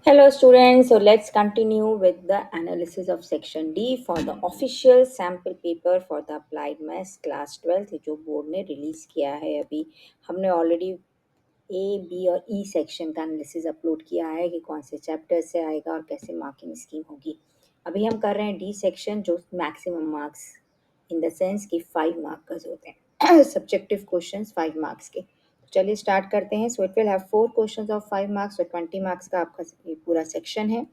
Hello students, so let's continue with the analysis of section D for the official sample paper for the applied maths class 12th जो board ने release किया है। अभी हमने already A B और E section का analysis upload किया है कि कौन से चैप्टर से आएगा और कैसे मार्किंग स्कीम होगी। अभी हम कर रहे हैं डी सेक्शन जो maximum marks in the sense कि 5 मार्कर्स होते हैं सब्जेक्टिव क्वेश्चंस 5 मार्क्स के। तो चलिए स्टार्ट करते हैं। So it will have 4 questions of 5 marks, तो 20 मार्क्स का आपका ये पूरा सेक्शन है।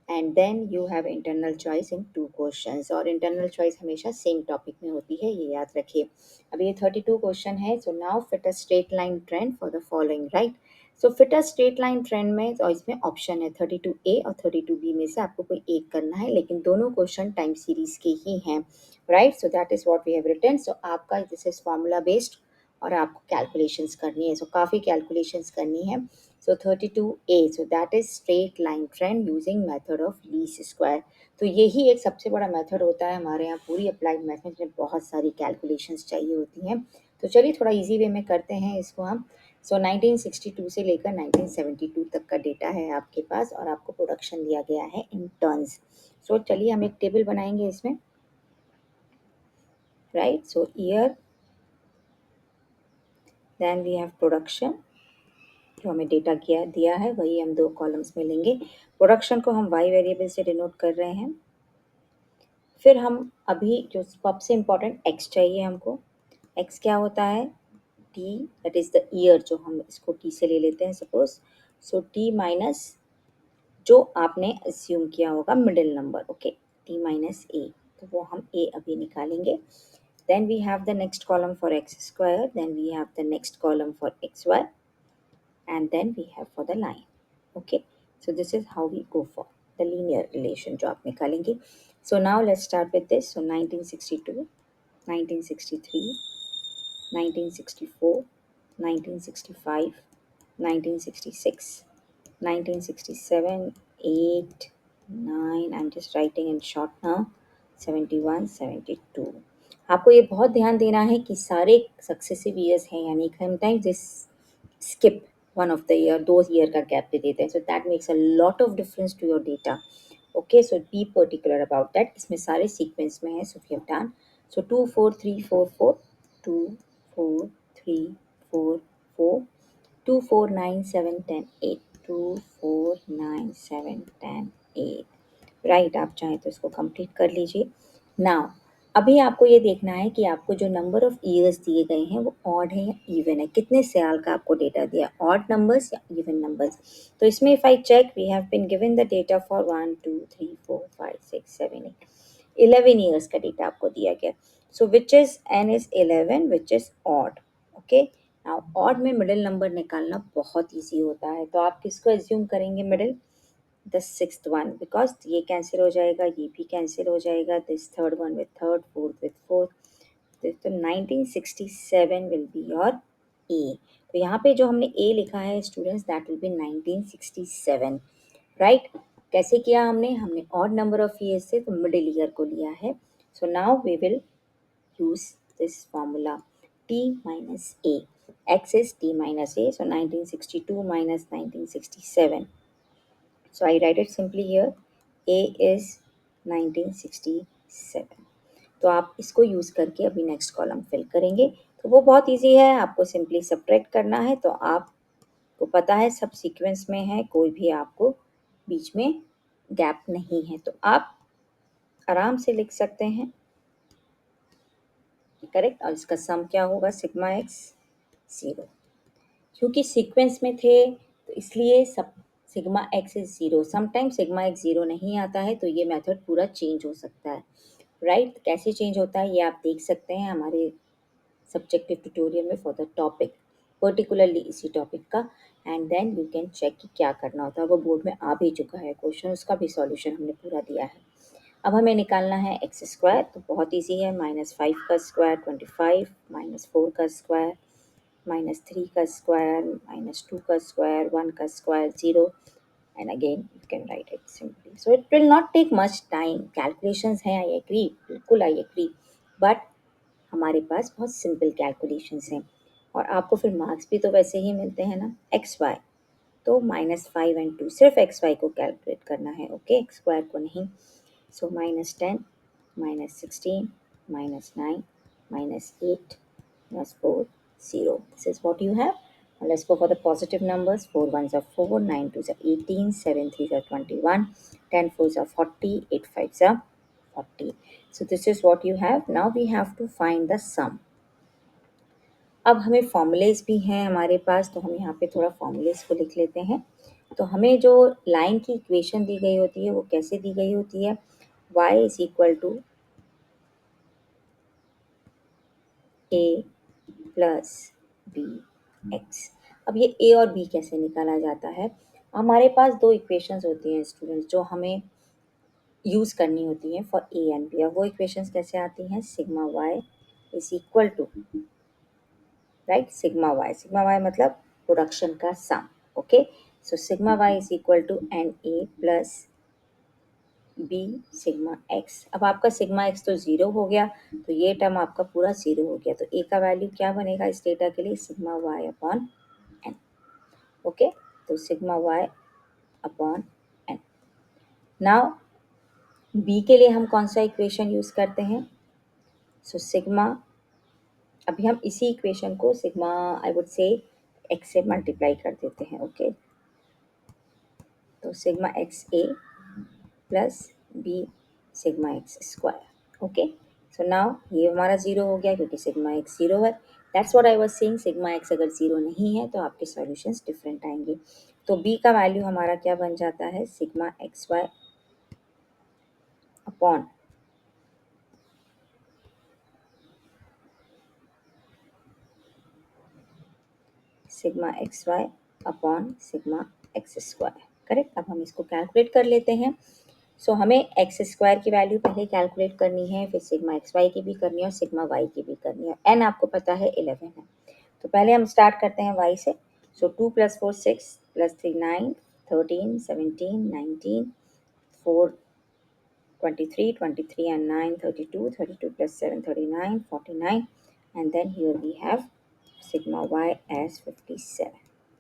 And then you have internal choice in 2 questions, और इंटरनल चॉइस हमेशा सेम टॉपिक में होती है, ये याद रखिए। अब ये 32 क्वेश्चन है। So now fit a straight line trend for the following, right. So fit a straight line trend में और इसमें ऑप्शन है 32A और 32B में से आपको कोई एक करना है, लेकिन दोनों क्वेश्चन टाइम सीरीज के ही हैं, right. So that is what we have written. So आपका दिस इज फॉर्मूला बेस्ड और आपको कैलकुलेशंस करनी है। सो काफ़ी कैलकुलेशंस करनी है। So 32A, so that is straight line trend using method of least square. तो यही एक सबसे बड़ा मेथड होता है हमारे यहाँ पूरी अप्लाइड मैथ में, जिसमें बहुत सारी कैलकुलेशंस चाहिए होती हैं। तो चलिए थोड़ा इजी वे में करते हैं इसको हम। सो 1962 से लेकर 1972 तक का डेटा है आपके पास, और आपको प्रोडक्शन दिया गया है इन टर्न्स। सो चलिए हम एक टेबल बनाएंगे इसमें, right. So year, then we have production, जो हमें डेटा किया दिया है वही हम 2 कॉलम्स में लेंगे। प्रोडक्शन को हम वाई वेरिएबल से डिनोट कर रहे हैं। फिर हम अभी जो सबसे इम्पोर्टेंट एक्स चाहिए हमको। एक्स क्या होता है? T, that is the year, जो हम इसको टी से ले लेते हैं सपोज। सो टी माइनस जो आपने अस्यूम किया होगा middle number, okay, T minus A, तो वो हम ए अभी निकालेंगे। Then we have the next column for X square, then we have the next column for X Y, and then we have for the line. Okay, so this is how we go for the linear relation जो आप निकालेंगे। So now let's start with this. So 1962, 1963, 1964, 1965, 1966, 1967, 8, 9, I'm just writing in short now, 71, 72। आपको ये बहुत ध्यान देना है कि सारे सक्सेसिव ईयर्स हैं, यानी sometimes this skip one of the year, 2 year का गैप दे देते हैं, so that makes a lot of difference to your data. Okay, so be particular about that. इसमें सारे सीक्वेंस में है, so we have done. So 2 4 3 4 4, 2 4 3 4 4, 2 4 9 7 10 8, 2 4 9 7 10 8, right. आप चाहें तो इसको कंप्लीट कर लीजिए। नाउ अभी आपको ये देखना है कि आपको जो नंबर ऑफ ईयर्स दिए गए हैं वो ऑड है या इवन है, कितने साल का आपको डेटा दिया, ऑड नंबर्स या इवन नंबर्स। तो इसमें if I check, we have been given the data for 1 2 3 4 5 6 7 8, 11 years का डेटा आपको दिया गया। So which is N is 11, which is odd. Okay, now odd में मिडिल नंबर निकालना बहुत ईजी होता है, तो आप किसको एज्यूम करेंगे middle? The sixth one, because ये कैंसिल हो जाएगा, ये भी कैंसिल हो जाएगा, this third one with third, fourth with fourth, तो 1967 विल बी योर ए। तो यहाँ पे जो हमने ए लिखा है students, that will be 1967, right. कैसे किया हमने ऑड नंबर ऑफ ईयर्स से तो मिडिल ईयर को लिया है। So now we will use this formula, t minus a, x is t minus a, so 1962 minus 1967, so I write it simply here, a is 1967। तो आप इसको use करके अभी नेक्स्ट कॉलम फिल करेंगे, तो वो बहुत इजी है, आपको सिंपली सब्ट्रैक्ट करना है। तो आपको पता है सब सीक्वेंस में है, कोई भी आपको बीच में गैप नहीं है, तो आप आराम से लिख सकते हैं, करेक्ट। और इसका सम क्या होगा? सिग्मा एक्स 0, क्योंकि सीक्वेंस में थे तो इसलिए सब sigma x is 0। Sometime sigma x 0 नहीं आता है, तो ये मेथड पूरा चेंज हो सकता है, राइट। कैसे चेंज होता है ये आप देख सकते हैं हमारे सब्जेक्टिव ट्यूटोरियल में फॉर द टॉपिक, पर्टिकुलरली इसी टॉपिक का। And then you can check कि क्या करना होता है, वो बोर्ड में आ भी चुका है क्वेश्चन, उसका भी सॉल्यूशन हमने पूरा दिया है। अब हमें निकालना है एक्स स्क्वायर, तो बहुत ईजी है, -5 का स्क्वायर 25, -4 का स्क्वायर, -3 का स्क्वायर, -2 का स्क्वायर, 1 का square 0, and again you can write it simply. So it will not take much time, calculations हैं, I agree, बिल्कुल I agree, but हमारे पास बहुत सिंपल कैलकुलेशंस हैं, और आपको फिर मार्क्स भी तो वैसे ही मिलते हैं ना। एक्स वाई, तो -5 and 2 सिर्फ एक्स वाई को कैलकुलेट करना है, ओके, एक्स स्क्वायर को नहीं। सो -10, -16, -9, -8, -4, 0. This is what you have. Now let's go for the positive numbers. 4 ones are 4, 9 twos are 18, 7 threes are 21, 10 fours are 40, 8 fives are 40. So this is what you have. Now we have to find the sum. अब हमें formulas भी हैं हमारे पास, तो हम यहाँ पे थोड़ा फॉर्मूलेज को लिख लेते हैं। तो हमें जो लाइन की इक्वेशन दी गई होती है वो कैसे दी गई होती है, y is equal to A plus B X. अब ये ए और बी कैसे निकाला जाता है, हमारे पास दो इक्वेशंस होती हैं स्टूडेंट्स जो हमें यूज़ करनी होती हैं फॉर ए एंड बी। अब वो इक्वेशंस कैसे आती हैं, sigma Y is equal to, right, sigma Y मतलब प्रोडक्शन का sum, okay. So sigma Y is equal to N A plus B sigma X. अब आपका सिग्मा एक्स तो ज़ीरो हो गया, तो ये टर्म आपका पूरा ज़ीरो हो गया, तो ए का वैल्यू क्या बनेगा इस डेटा के लिए, sigma Y upon N, okay. तो sigma Y upon N. Now B के लिए हम कौन सा इक्वेशन यूज़ करते हैं, सो सिग्मा, अभी हम इसी इक्वेशन को sigma I would say X से मल्टीप्लाई कर देते हैं, ओके। तो sigma X A plus B sigma X square, okay. So now ये हमारा ज़ीरो हो गया क्योंकि सिग्मा एक्स ज़ीरो है। That's what I was saying, sigma X अगर ज़ीरो नहीं है तो आपके सॉल्यूशंस डिफरेंट आएंगे। तो बी का वैल्यू हमारा क्या बन जाता है, sigma X Y upon sigma X Y upon sigma X square, correct. अब हम इसको कैलकुलेट कर लेते हैं। सो हमें एक्स स्क्वायर की वैल्यू पहले कैलकुलेट करनी है, फिर सिग्मा एक्स वाई की भी करनी है और सिग्मा वाई की भी करनी है। एन आपको पता है 11 है, तो पहले हम स्टार्ट करते हैं वाई से। सो 2 + 4 6 + 3 9, 13 17 19, 4 23, 23 and 9 32, 32 + 7 39, 49, and then here we have sigma y as 57,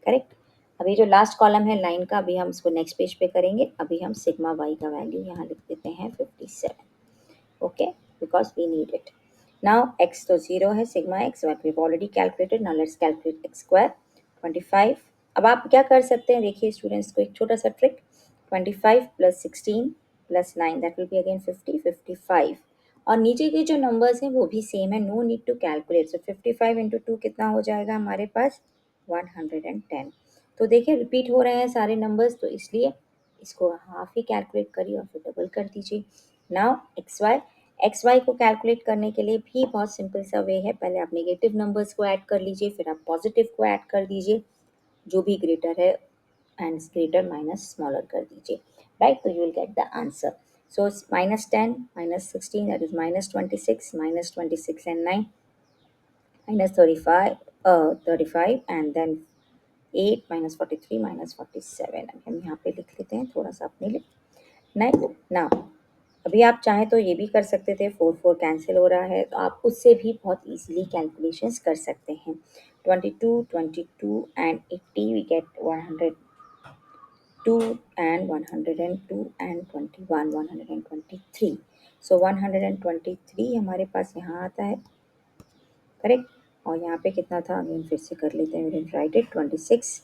correct. अभी जो लास्ट कॉलम है लाइन का, अभी हम इसको नेक्स्ट पेज पे करेंगे। अभी हम सिग्मा वाई का वैल्यू यहाँ लिख देते हैं 57, okay, because we need it. Now X तो जीरो है, sigma X what we have already calculated. Now let's calculate X square 25। अब आप क्या कर सकते हैं, देखिए स्टूडेंट्स को एक छोटा सा trick, 25 + 16 + 9 that will be again 50, 55 और नीचे के जो नंबर्स हैं वो भी सेम है, no need to calculate. So 55 × 2 कितना हो जाएगा हमारे पास, 110। तो देखिए रिपीट हो रहे हैं सारे नंबर्स, तो इसलिए इसको हाफ ही कैलकुलेट करिए और फिर डबल कर दीजिए। नाउ एक्स वाई को कैलकुलेट करने के लिए भी बहुत सिंपल सा वे है, पहले आप नेगेटिव नंबर्स को ऐड कर लीजिए, फिर आप पॉजिटिव को ऐड कर दीजिए, जो भी ग्रेटर है एंड ग्रेटर माइनस स्मॉलर कर दीजिए, राइट, तो you will get the answer. So -10 -16 that is -26, -26 and 9 -35, 35 and then 8 -43 -47। अभी हम यहाँ पे लिख लेते हैं थोड़ा सा अपने लिए, नहीं ना। अभी आप चाहें तो ये भी कर सकते थे, 4 4 कैंसिल हो रहा है तो आप उससे भी बहुत इजीली कैलकुलेशंस कर सकते हैं। 22 22 and 80 we get 102 and 102 and 21 123। So 123 हमारे पास यहाँ आता है, करेक्ट। और यहाँ पे कितना था, अगेन फिर से कर लेते हैं, we write it, 26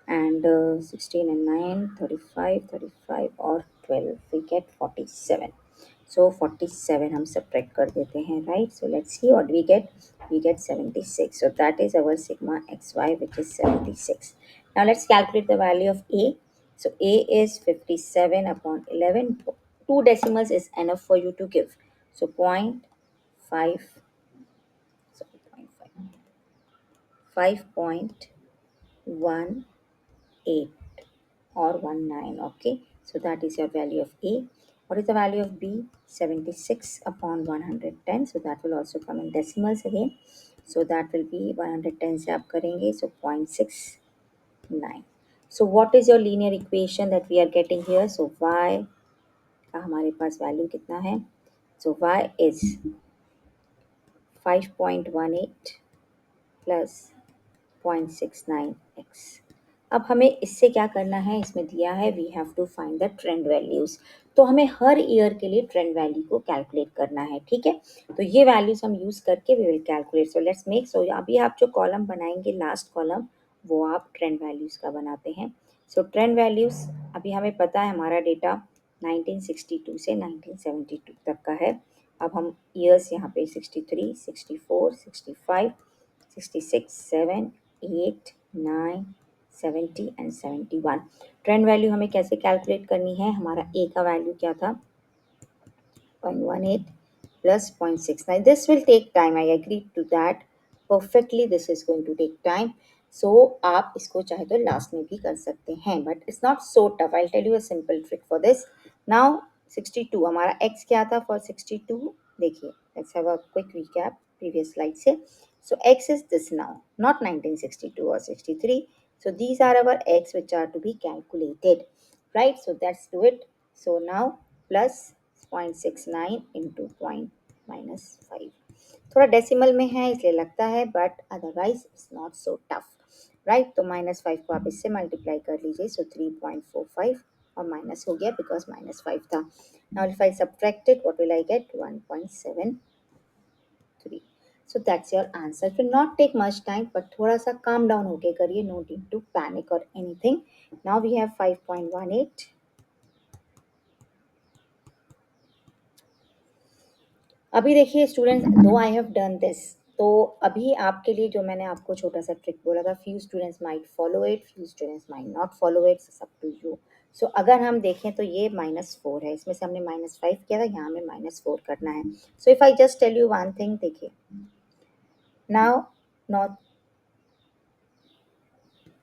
and 16 and 9 35 35 और 12 वी गेट 47। सो 47 हम सब्ट्रैक्ट कर देते हैं, right. So let's see what we get 76। So that is our sigma X Y which is 76। Now let's calculate the value of A. So A is 57 upon 11, 2 decimals is enough for you to give, so 0.5, sorry 0.5, 5.18 or 19, okay. So that is your value of A. What is the value of B? 76 upon 110, so that will also come in decimals again, so that will be 110 से आप करेंगे, so 0.69। so what is your linear equation that we are getting here? So y का हमारे पास value कितना है, so y is 5.18 plus 0.69x, अब हमें इससे क्या करना है, इसमें दिया है we have to find the trend values. तो हमें हर ईयर के लिए ट्रेंड वैल्यू को कैलकुलेट करना है, ठीक है। तो ये वैल्यूज हम यूज़ करके we will calculate. So let's make, so अभी आप जो कॉलम बनाएंगे लास्ट कॉलम, वो आप ट्रेंड वैल्यूज़ का बनाते हैं। सो ट्रेंड वैल्यूज़, अभी हमें पता है हमारा डेटा 1962 से 1972 तक का है। अब हम ईयर्स यहाँ पे 63, 64, 65, 66, 7, 8, 9, 70 एंड 71। ट्रेंड वैल्यू हमें कैसे कैलकुलेट करनी है, हमारा ए का वैल्यू क्या था 0.18 plus 0.69. This will take time. I agree to that perfectly. This is going to take time. So आप इसको चाहे तो लास्ट में भी कर सकते हैं, but it's not so tough. I tell you a simple trick for this. Now 62 हमारा x क्या था फॉर 62, देखिए let's have a quick recap previous slide से। So x is this now, not 1962 or 63. So these are our x which are to be calculated, right? So let's do it. So now plus 0.69 into point minus 5, थोड़ा decimal में है इसलिए लगता है, but otherwise it's not so tough, right. तो -5 को आप इससे मल्टीप्लाई कर लीजिए, सो 3.45 और माइनस हो गया बिकॉज -5 था। Now if I subtract it what will I get 1.73। So that's your answer. It will not take much time, but थोड़ा सा काम डाउन होके करिए, नो नीड टू पैनिक और एनीथिंग। Now we have 5.18। अभी देखिए students, दो I have done this, तो अभी आपके लिए जो मैंने आपको छोटा सा ट्रिक बोला था, few students might follow it, few students might not follow it, सब टू यू। सो अगर हम देखें तो ये -4 है, इसमें से हमने -5 किया था, यहाँ हमें -4 करना है। So if I just tell you one thing, देखिए now not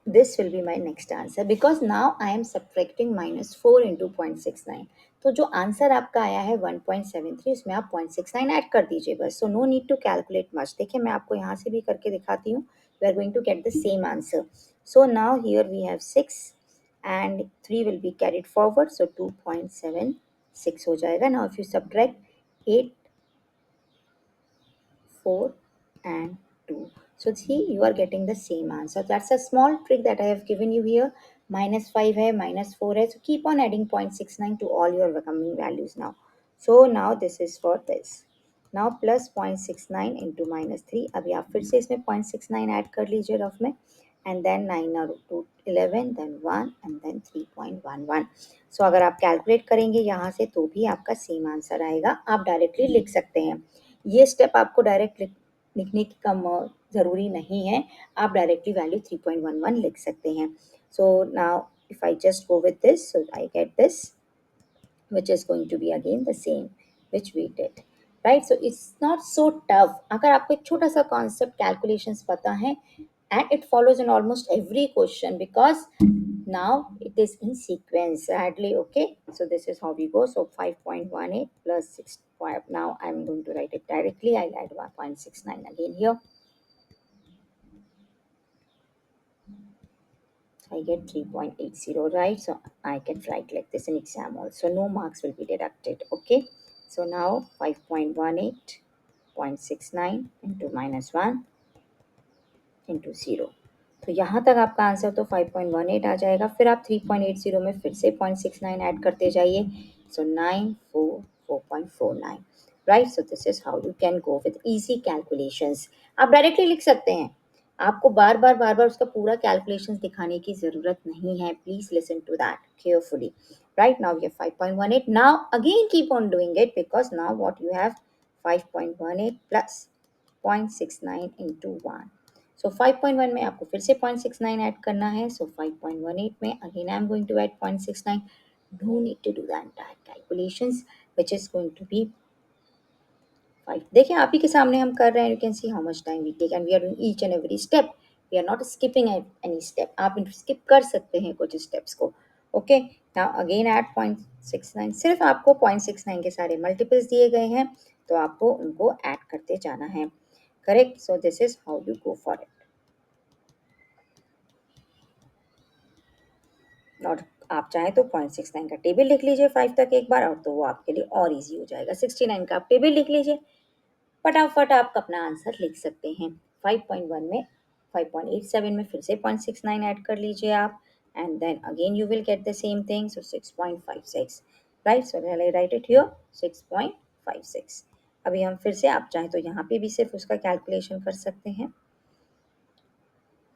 this will be my next answer because now I am subtracting -4 into 0.69। तो जो आंसर आपका आया है 1.73, उसमें आप 0.69 ऐड कर दीजिए बस। So no need to calculate much. देखिए मैं आपको यहाँ से भी करके दिखाती हूँ, we are going to get the same answer. So now here we have 6 and 3 will be carried forward, so 2.76 हो जाएगा। Now if you subtract 8, 4 and 2. So see, you are getting the same answer. That's a small trick that I have given you here. -5 है, -4 है. So keep on adding 0.69 to all your coming values now. So now this is for this. Now plus 0.69 into -3. अभी आप फिर से इसमें 0.69 add कर लीजिए rough में, and then 9 और 2 11, then 1 and then 3.11. So अगर आप कैलकुलेट करेंगे यहाँ से तो भी आपका सेम आंसर आएगा। आप डायरेक्टली लिख सकते हैं, ये स्टेप आपको डायरेक्ट लिखने की कम ज़रूरी नहीं है, आप डायरेक्टली वैल्यू 3.11 लिख सकते हैं। So now if I just go with this, so I get this which is going to be again the same which we did, right? So it's not so tough। अगर आपको एक छोटा सा concept calculations पता है, and it follows in almost every question because now it is in sequence sadly, okay? So this is how we go. So 5.18 plus 6, now I'm going to write it directly, I'll add 1.69 again here, I get 3.80, right? So I can write like this in exam also, no marks will be deducted, okay? So now 5.18 0.69 into -1 into 0। तो यहाँ तक आपका answer तो 5.18 आ जाएगा। फिर आप 3.80 में फिर से 0.69 ऐड करते जाइए, सो 944.49, right. So this is how you can go with easy calculations. आप डायरेक्टली लिख सकते हैं, आपको बार बार उसका पूरा कैलकुलेशंस दिखाने की ज़रूरत नहीं है। Please listen to that carefully, right? Now we have 5.18, now again keep on doing it because now what you have 5.18 plus 0.69 into 1। सो 5.1 में आपको फिर से 0.69 ऐड करना है, सो 5.18 में again I am going to add 0.69। no need to do the entire calculations which is going to be 5। देखिए आप ही के सामने हम कर रहे हैं, you can see how much time we take and we are doing each and every step, we are not skipping any step. आप skip कर सकते हैं कुछ स्टेप्स को, ओके। नाउ अगेन ऐड 0.69, सिर्फ आपको 0.69 के सारे मल्टीपल्स दिए गए हैं, तो आपको उनको ऐड करते जाना है, correct. So this is how you go for it. और आप चाहें तो 0.69 का टेबल लिख लीजिए 5 तक एक बार, और तो वो आपके लिए और इजी हो जाएगा। 69 का आप टेबल लिख लीजिए, फटाफट आप अपना आंसर लिख सकते हैं। 5.1 में 5.87 में फिर से 0.69 ऐड कर लीजिए आप, and then again you will get the same thing, so 6.56, right. So I write it here 6.56. अभी हम फिर से, आप चाहें तो यहाँ पे भी सिर्फ उसका कैलकुलेशन कर सकते हैं.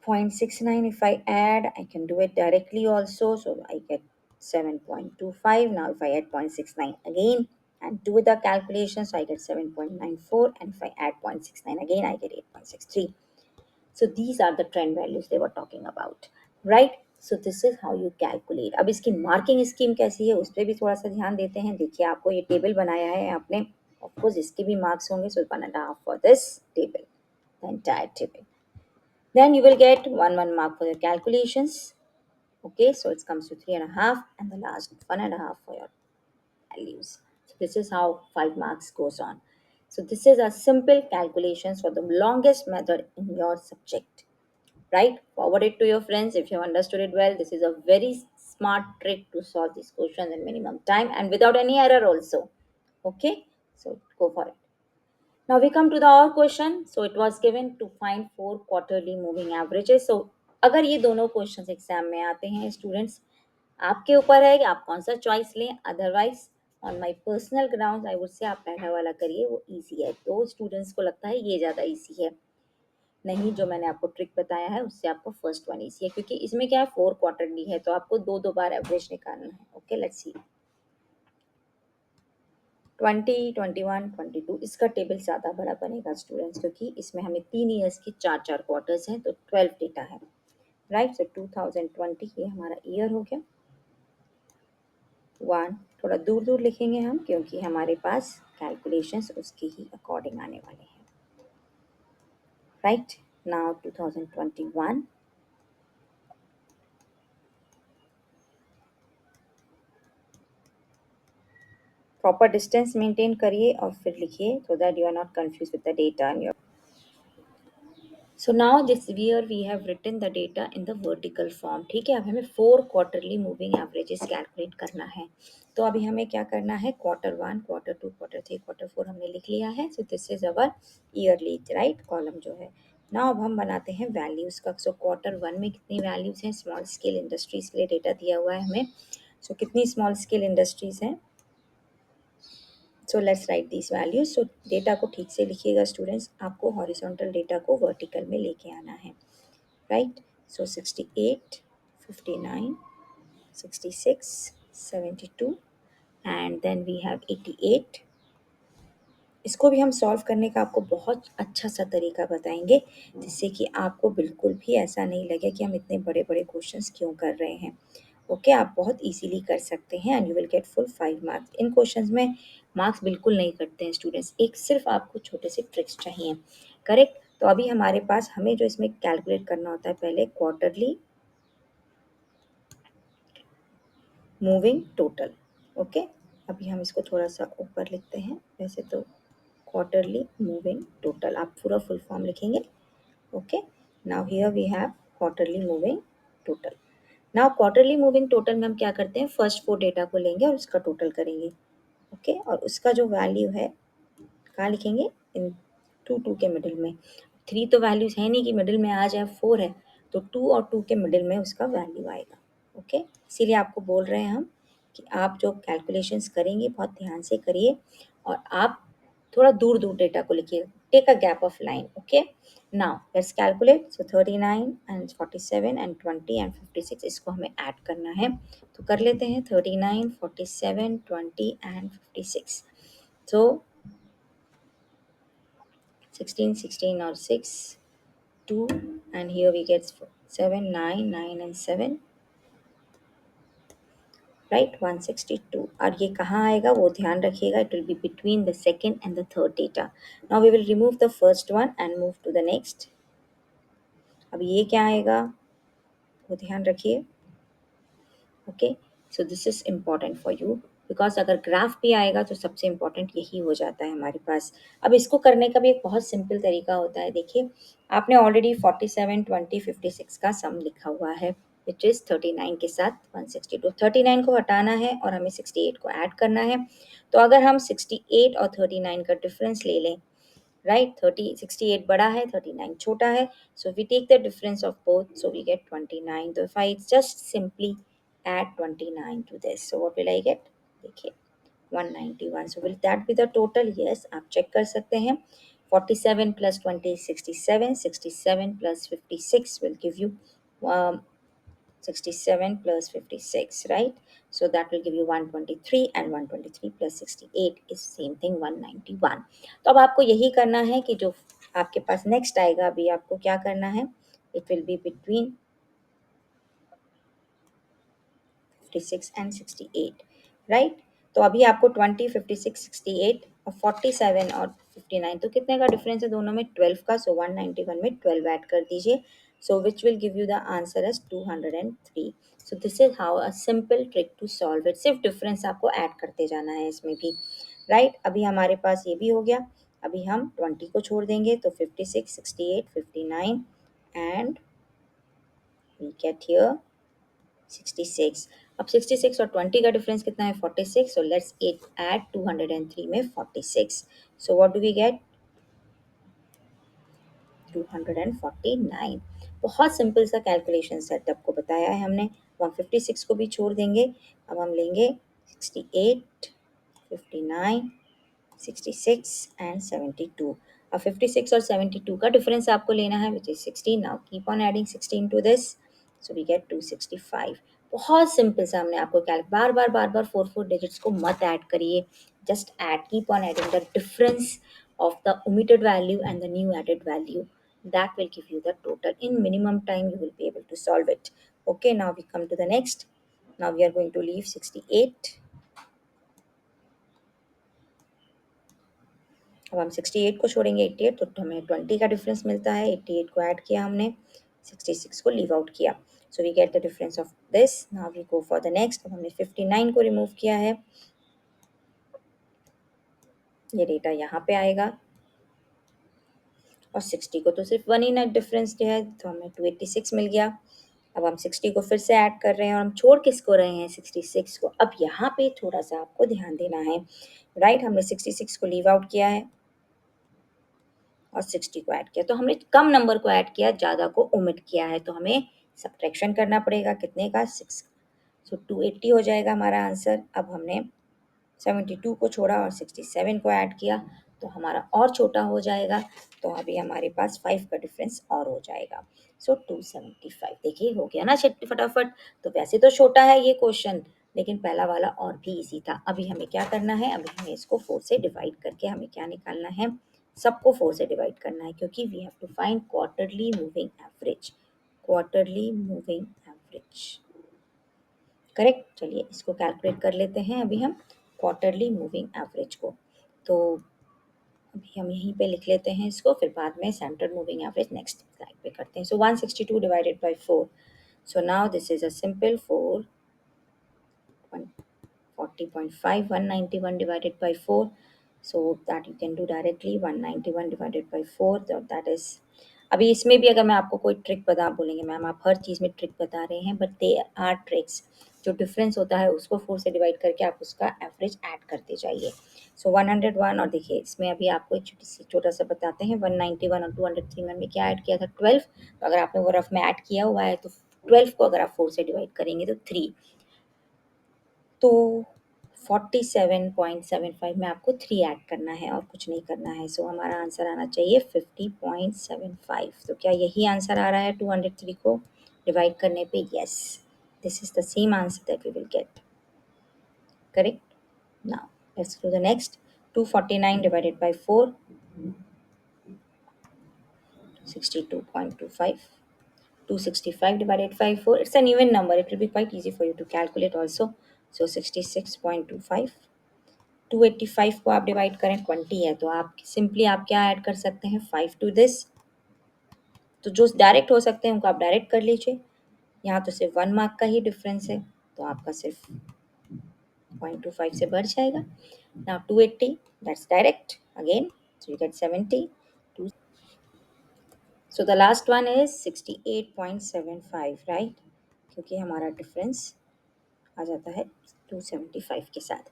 0.69, if I add, I can do it directly also, so I get 7.25. Now if I add 0.69 again and do the calculation, so I get 7.94, and if I add 0.69 again, I get 8.63. So these are the trend values they were talking about, right? So this is how you calculate. अब इसकी marking scheme कैसी है उस पर भी थोड़ा सा ध्यान देते हैं. देखिए, आपको ये टेबल बनाया है आपने, ऑफकोर्स इसके भी मार्क्स होंगे, so 1.5 for this table, the entire table. Then you will get one mark for your calculations. Okay, so it comes to 3.5, and the last 1.5 for your values. So this is how 5 marks goes on. So this is a simple calculations for the longest method in your subject. Right? Forward it to your friends if you have understood it well. This is a very smart trick to solve these questions in minimum time and without any error also. Okay, so go for it. Now we come to the और question. So it was given to find 4 quarterly moving averages. So अगर ये दोनों question exam में आते हैं students, आपके ऊपर है कि आप कौन सा चॉइस लें. Otherwise on my personal ground I would से आप पहला वाला करिए, वो इजी है. तो स्टूडेंट्स को लगता है ये ज़्यादा इजी है. नहीं, जो मैंने आपको ट्रिक बताया है उससे आपको फर्स्ट वन इजी है, क्योंकि इसमें क्या है 4 क्वार्टरली है, तो आपको दो बार एवरेज निकालना है. Okay, let's see. 20, 21, 22, इसका टेबल ज़्यादा बड़ा बनेगा स्टूडेंट्स, क्योंकि इसमें हमें 3 ईयर्स की 4 क्वार्टर्स हैं, तो 12 डेटा है, राइट. सो 2020 ये हमारा ईयर हो गया. 1 थोड़ा दूर दूर लिखेंगे हम, क्योंकि हमारे पास कैलकुलेशंस उसके ही अकॉर्डिंग आने वाले हैं, right. Now 2021, proper distance maintain करिए और फिर लिखिए, so that you are not confuse with the data in your. So now this year we have written the data in the vertical form. ठीक है, अब हमें 4 quarterly moving averages calculate करना है. तो अभी हमें क्या करना है, Q1, Q2, Q3, Q4 हमने लिख लिया है. So this is our yearly, right, column जो है. Now अब हम बनाते हैं वैल्यूज़ का. So Q1 में कितनी वैल्यूज़ हैं, स्मॉल स्केल इंडस्ट्रीज़ के लिए डेटा दिया हुआ है हमें. So कितनी स्मॉल स्केल इंडस्ट्रीज़ हैं. So let's write this values. So data को ठीक से लिखिएगा स्टूडेंट्स, आपको हॉरिजॉन्टल डेटा को वर्टिकल में लेके आना है, right. So 68, 59, 66, 72 and then we have 88. इसको भी हम सॉल्व करने का आपको बहुत अच्छा सा तरीका बताएंगे, जिससे कि आपको बिल्कुल भी ऐसा नहीं लगे कि हम इतने बड़े बड़े क्वेश्चंस क्यों कर रहे हैं. ओके, आप बहुत इजीली कर सकते हैं and you will get full 5 marks. In questions में मार्क्स बिल्कुल नहीं कटते हैं स्टूडेंट्स, एक सिर्फ आपको छोटे से ट्रिक्स चाहिए, करेक्ट. तो अभी हमारे पास, हमें जो इसमें कैलकुलेट करना होता है, पहले क्वार्टरली मूविंग टोटल. ओके, अभी हम इसको थोड़ा सा ऊपर लिखते हैं. वैसे तो क्वार्टरली मूविंग टोटल, आप पूरा फुल फॉर्म लिखेंगे. Okay, now here we have quarterly moving total. Now quarterly moving total में हम क्या करते हैं, फर्स्ट 4 डेटा को लेंगे और उसका टोटल करेंगे. ओके, और उसका जो वैल्यू है कहाँ लिखेंगे, इन 2 के मिडिल में. 3 तो वैल्यूज है नहीं कि मिडिल में आ जाए, 4 है, तो 2 और 2 के मिडिल में उसका वैल्यू आएगा. ओके, इसीलिए आपको बोल रहे हैं हम कि आप जो कैलकुलेशंस करेंगे बहुत ध्यान से करिए, और आप थोड़ा दूर दूर डेटा को लिखिए. Take a gap of line. Okay, now let's calculate. So 39 and 47 and 20 and 56, इसको हमें ऐड करना है, तो कर लेते हैं. 39, 47, 20 एंड 56. सो 16, 16 और 6, 2, and here we get 7, 9, 9 and 7, right, 162. और ये कहाँ आएगा वो ध्यान रखिएगा, it will be between the second and the third data. Now we will remove the first one and move to the next. अब ये क्या आएगा वो ध्यान रखिए. Okay, so this is important for you, because अगर ग्राफ भी आएगा तो सबसे इम्पॉर्टेंट यही हो जाता है हमारे पास. अब इसको करने का भी एक बहुत सिंपल तरीका होता है. देखिए, आपने ऑलरेडी 47, 20, 56 का सम लिखा हुआ है, विच इज़ 39 के साथ 162. 39 को हटाना है और हमें 68 को ऐड करना है. तो अगर हम 68 और 39 का डिफरेंस ले लें, राइट. 68 बड़ा है, 39 छोटा है. So we take the difference of both, so we get 29. तो if I just simply add 29 to this, so what will I get? देखिए 191. So will that be the total? Yes, आप check कर सकते हैं. 47 plus 20 is 67. 67 plus 56 will give you 67 plus 56, right? So that will give you 123, and 123 plus 68 is same thing 191. तो अब आपको यही करना है कि जो आपके पास नेक्स्ट आएगा, अभी आपको क्या करना है, it will be between 56 and 68, right. तो अभी आपको 20, 56, 68 और 47 और 59, तो कितने का डिफरेंस है दोनों में? 12 का. सो 191 में 12 ऐड कर दीजिए. So which will give you the answer as 203. So this is how a simple trick to solve it. सिर्फ डिफरेंस आपको ऐड करते जाना है इसमें भी, राइट. अभी हमारे पास ये भी हो गया. अभी हम 20 को छोड़ देंगे, तो 56, 68, 59 एंड वी गेट हियर 66. अब 66 और 20 का डिफरेंस कितना है? 46. सो लेट्स इट ऐड 203 में 46. So what do we get? 249. बहुत सिंपल सा कैलकुलेशन सेट आपको बताया है हमने. 156 को भी छोड़ देंगे. अब हम लेंगे 68, 59, 66 एंड 72. अब 56 और 72 का डिफरेंस आपको लेना है, which is 16. Now keep on adding 16 to this, so we get 265. बहुत सिंपल सा हमने आपको बार बार 4 डिजिट्स को मत ऐड करिए. Just add, keep on adding the difference of the omitted value and the new added value. That will give you the total. In minimum time, you will be able to solve it. Okay, now we come to the next. Now we are going to leave 68. अब हम 68 को छोड़ेंगे 88, तो हमें 20 का difference मिलता है. 88 को ऐड किया हमने, 66 को लीव आउट किया. So we get the difference of this. Now we go for the next. अब हमने 59 को रिमूव किया है, ये डेटा यहाँ पे आएगा. और 60 को तो सिर्फ 1 ही ना डिफरेंस है, तो हमें 286 मिल गया. अब हम 60 को फिर से ऐड कर रहे हैं, और हम छोड़ किसको रहे हैं? 66 को. अब यहाँ पे थोड़ा सा आपको ध्यान देना है, राइट. हमने 66 को लीव आउट किया है और 60 को ऐड किया, तो हमने कम नंबर को ऐड किया, ज़्यादा को ओमिट किया है, तो हमें सब्ट्रैक्शन करना पड़ेगा. कितने का? 6. सो 280 हो जाएगा हमारा आंसर. अब हमने 72 को छोड़ा और 67 को ऐड किया, तो हमारा और छोटा हो जाएगा. तो अभी हमारे पास 5 का डिफरेंस और हो जाएगा. सो 275. देखिए हो गया ना फटाफट. तो वैसे तो छोटा है ये क्वेश्चन, लेकिन पहला वाला और भी इजी था. अभी हमें क्या करना है? अभी हमें इसको 4 से डिवाइड करके हमें क्या निकालना है? सबको 4 से डिवाइड करना है, क्योंकि we have to find quarterly moving average. Quarterly moving average, correct. चलिए इसको कैलकुलेट कर लेते हैं अभी हम क्वार्टरली मूविंग एवरेज को. तो अभी हम यहीं पे लिख लेते हैं इसको, फिर बाद में centre moving average next slide पे करते हैं. सो 162 divided by 4. So now this is a simple 4. 40.5. 191 divided by 4, so that you can do directly. 191 divided by 4, so that is. अभी इसमें भी अगर मैं आपको कोई ट्रिक बता, बोलेंगे मैम आप हर चीज़ में ट्रिक बता रहे हैं, बट दे आर ट्रिक्स. जो डिफरेंस होता है उसको 4 से डिवाइड करके आप उसका एवरेज ऐड करते जाइए. सो 101, और देखिए इसमें अभी आपको एक छोटा सा बताते हैं. 191 और 203 में क्या ऐड किया था? 12. तो अगर आपने वो रफ में ऐड किया हुआ है, तो 12 को अगर आप 4 से डिवाइड करेंगे तो 3. तो 47.75 में आपको 3 ऐड करना है और कुछ नहीं करना है. सो हमारा आंसर आना चाहिए 50.75. तो क्या यही आंसर आ रहा है 203 को डिवाइड करने पे? Yes, this is the same answer that we will get, correct. Now let's do the next. 249 divided by 4, 62.25. 265 divided by 4, it's an even number, it will be quite easy for you to calculate also. So 66.25. 285 को आप divide करें, 20 है, तो आप simply आप क्या add कर सकते हैं? 5 टू दिस. तो जो डायरेक्ट हो सकते हैं उनको आप डायरेक्ट कर लीजिए. यहाँ तो सिर्फ 1 मार्क का ही डिफरेंस है, तो आपका सिर्फ 0.25 से बढ़ जाएगा. Now 280, that's direct again, so you get 70. So the last one is 68.75, right, क्योंकि हमारा डिफरेंस आ जाता है 275 के साथ.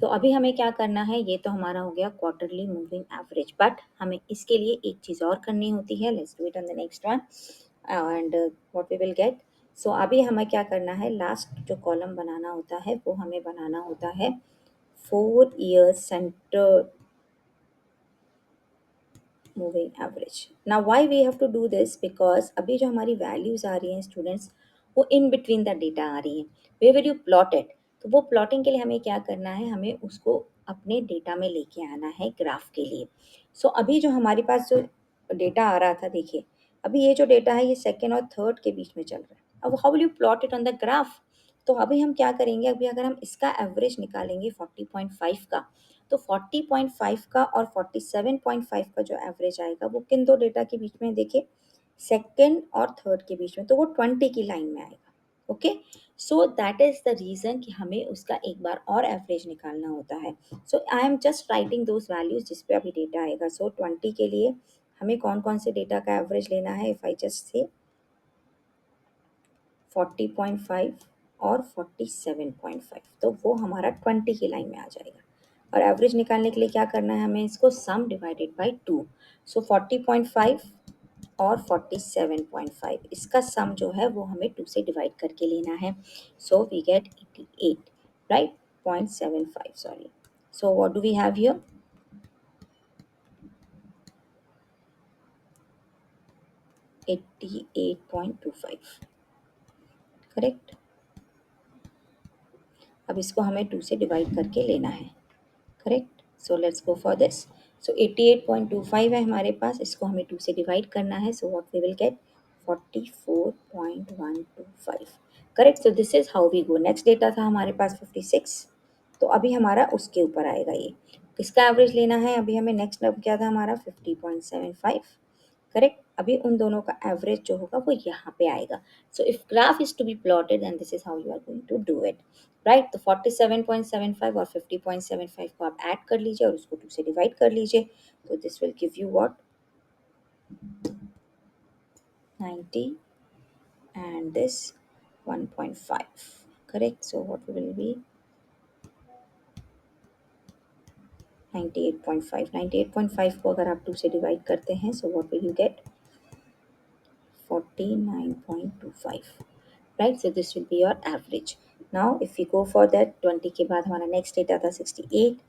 तो अभी हमें क्या करना है, ये तो हमारा हो गया क्वार्टरली मूविंग एवरेज, बट हमें इसके लिए एक चीज़ और करनी होती है। Let's do it on the next one and what we will get. So अभी हमें क्या करना है, लास्ट जो कॉलम बनाना होता है वो हमें बनाना होता है 4 years centre moving average. Now why we have to do this, because अभी जो हमारी वैल्यूज आ रही हैं स्टूडेंट्स, वो इन बिटवीन द डेटा आ रही हैं। Way will you plot it, तो वो प्लॉटिंग के लिए हमें क्या करना है, हमें उसको अपने डेटा में लेके आना है ग्राफ के लिए। सो अभी जो हमारे पास जो डेटा आ रहा था, देखिए अभी ये जो डेटा है ये सेकेंड और थर्ड के बीच में चल रहा है। अब how will you plot it on the graph? तो अभी हम क्या करेंगे, अभी अगर हम इसका एवरेज निकालेंगे 40.5 का, तो 40.5 का और 47.5 का जो एवरेज आएगा वो किन दो डेटा के बीच में, देखिए सेकेंड और थर्ड के बीच में, तो वो 20 की लाइन में आएगा। Okay, so that is the reason कि हमें उसका एक बार और एवरेज निकालना होता है। So I am just writing those values जिस पे अभी डेटा आएगा। सो 20 के लिए हमें कौन कौन से डेटा का एवरेज लेना है, इफ आई जस्ट से 40.5 और 47.5, तो वो हमारा 20 की लाइन में आ जाएगा। और एवरेज निकालने के लिए क्या करना है, हमें इसको सम डिवाइडेड बाय 2। सो 40.5 और 47.5, इसका सम जो है वो हमें 2 से डिवाइड करके लेना है। So we get 88, right, 0.75, sorry. So what do we have here, 88.25, correct. अब इसको हमें 2 से डिवाइड करके लेना है, correct. So let's go for this. So 88.25 है हमारे पास, इसको हमें 2 से डिवाइड करना है। So what we will get, 44.125, correct. So this is how we go. Next data था हमारे पास 56, तो अभी हमारा उसके ऊपर आएगा ये, किसका एवरेज लेना है, अभी हमें नेक्स्ट अब क्या था हमारा 50.75, करेक्ट। अभी उन दोनों का एवरेज जो होगा वो यहाँ पे आएगा। So if graph is to be plotted and this is how you are going to do it, right. तो 47.75 और 50.75 को आप ऐड कर लीजिए और उसको 2 से डिवाइड कर लीजिए, तो this will give you what, 90 and this 1.5, correct. So what will be 98.5, 98.5 को अगर आप 2 से डिवाइड करते हैं, so what will you get, 49.25, right. So this will be your average. Now if we go for that, 20 के बाद हमारा next data था 68,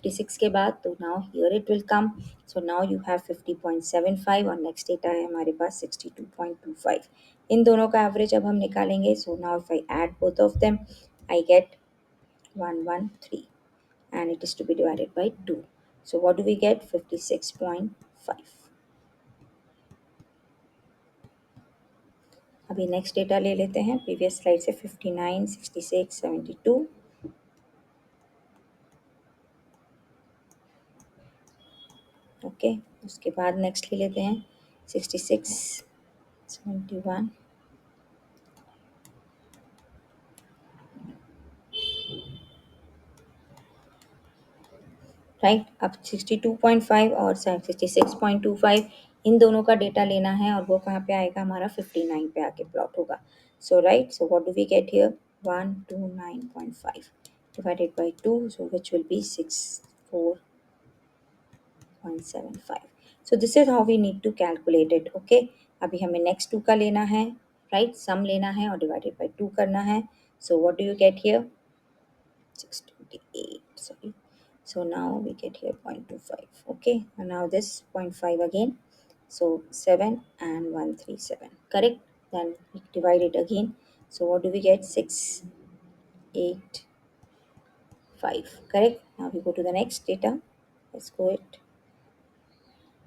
56 के बाद, तो now here it will come. So now you have 50.75 और next data है हमारे पास 62.25। इन दोनों का एवरेज अब हम निकालेंगे। So now if I add both of them, I get 113 and it is to be divided by 2. So what do we get, 56.5। अभी next data ले लेते हैं प्रीवियस स्लाइड से, 59, 66, 72। ओके, उसके बाद नेक्स्ट ले लेते हैं 66, 71, राइट। अब 62.5 और 66.25, इन दोनों का डेटा लेना है और वो कहाँ पे आएगा, हमारा 59 पे आके प्लॉट होगा। So right, so what do we get here, 129.5 divided by 2, so which will be 64.75। So this is how we need to calculate it. Okay, अभी हमें नेक्स्ट 2 का लेना है, राइट, सम लेना है और डिवाइडेड बाय 2 करना है। So what do you get here, 628, sorry. So now we get here 0.25. Okay, and now this 0.5 again. So 7 and 137, correct. Then we divide it again. So what do we get, 6, 8, 5, correct. Now we go to the next data. Let's go it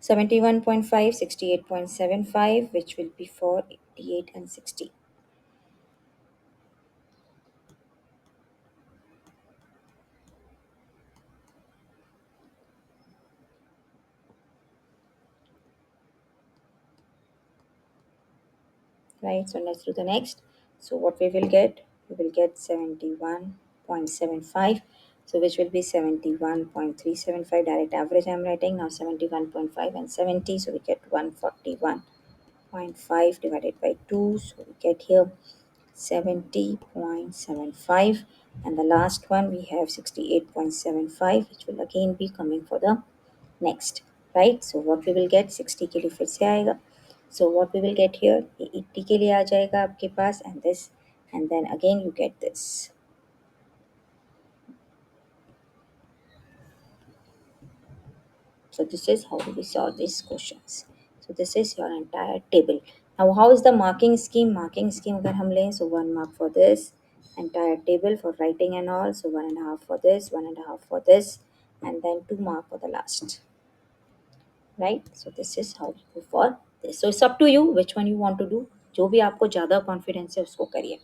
71.5, 68.75, which will be for 88 and 60. Right, so let's do the next. So what we will get, 71.75, so which will be 71.375, direct average I'm writing now, 71.5 and 70, so we get 141.5 divided by 2, so we get here 70.75, and the last one we have 68.75, which will again be coming for the next, right? So what we will get, 60 के लिए फिर से आएगा. So what we will get here, ये 80 के लिए आ जाएगा आपके पास, and this, and then again you get this. So this is how we solve these questions. So this is your entire table. Now how is the marking scheme? Marking scheme अगर हम लें, so 1 mark for this entire table for writing and all. So 1.5 for this, 1.5 for this, and then 2 mark for the last. Right? So this is how you go for this. So it's up to you which one you want to do. जो भी आपको ज़्यादा confidence है उसको करिए.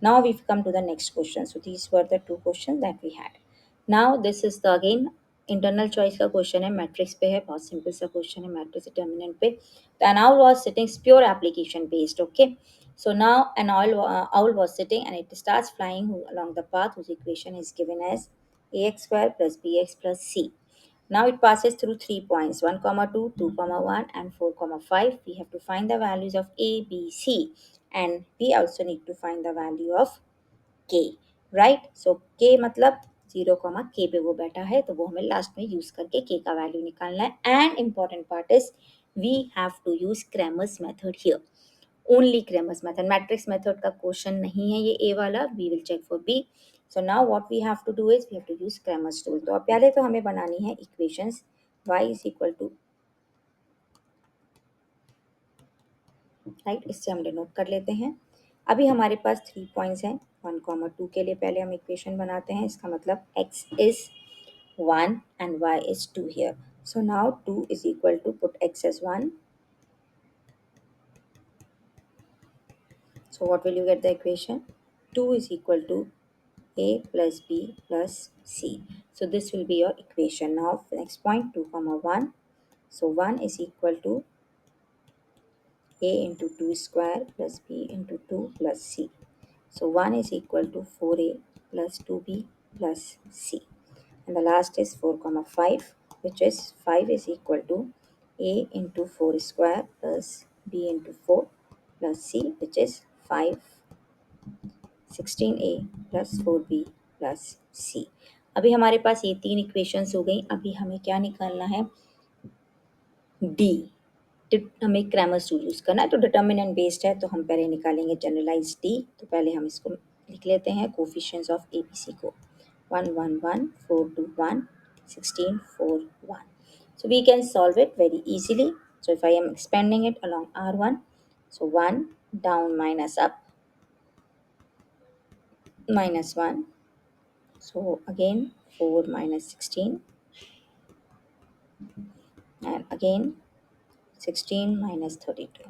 Now we've come to the next question. So these were the two questions that we had. Now this is the again internal choice का question है, matrix पे है, बहुत सिंपल सा क्वेश्चन है, मैट्रिक्स डिटर्मिनेंट पे. The an owl was sitting, pure application based, okay. So now an owl was sitting and it starts flying along the path whose equation is given as ax square plus bx plus c. Now it passes through 3 points, 1 comma 2, 2 comma 1, and 4 comma 5. We have to find the values of a, b, c, and we also need to find the value of k, right? So k मतलब 0 comma k पे वो बैठा है, तो वो हमें last में use करके k का वैल्यू निकालना है. And important part is we have to use Cramer's method here, only Cramer's method. Matrix method का क्वेश्चन नहीं है ये ए वाला. We will check for B. So now what we have to do is we have to use Cramer's tool. तो अब पहले तो हमें बनानी है equations y is equal to, right, इससे हम डिनोट कर लेते हैं. अभी हमारे पास 3 पॉइंट्स हैं. 1, 2 के लिए पहले हम इक्वेशन बनाते हैं. इसका मतलब x is 1 and y is 2 here. So now 2 is equal to, put x as 1. So what will you get the equation? 2 is equal to a plus b plus c. So this will be your equation. Now next point, 2 comma 1. So 1 is equal to a into 2 square plus b into 2 plus c. So 1 is equal to 4a plus 2b plus c. And the last is 4 comma 5, which is 5 is equal to a into 4 square plus b into 4 plus c, which is 5, 16a plus 4b plus c. अभी हमारे पास ये तीन equations हो गई. अभी हमें क्या निकालना है, डी. हमें क्रैमर्स टूल यूज़ करना है. तो डिटर्मिनेंट बेस्ड है, तो हम पहले निकालेंगे जनरलाइज डी. तो पहले हम इसको लिख लेते हैं कोफिशिएंट्स ऑफ एबीसी को. 1 1 1 4 2 1 16 4 1. So we can solve it very easily. So if I am expanding it along R1, so 1 down minus up minus 1. So again 4 minus 16, and again 16 minus 32.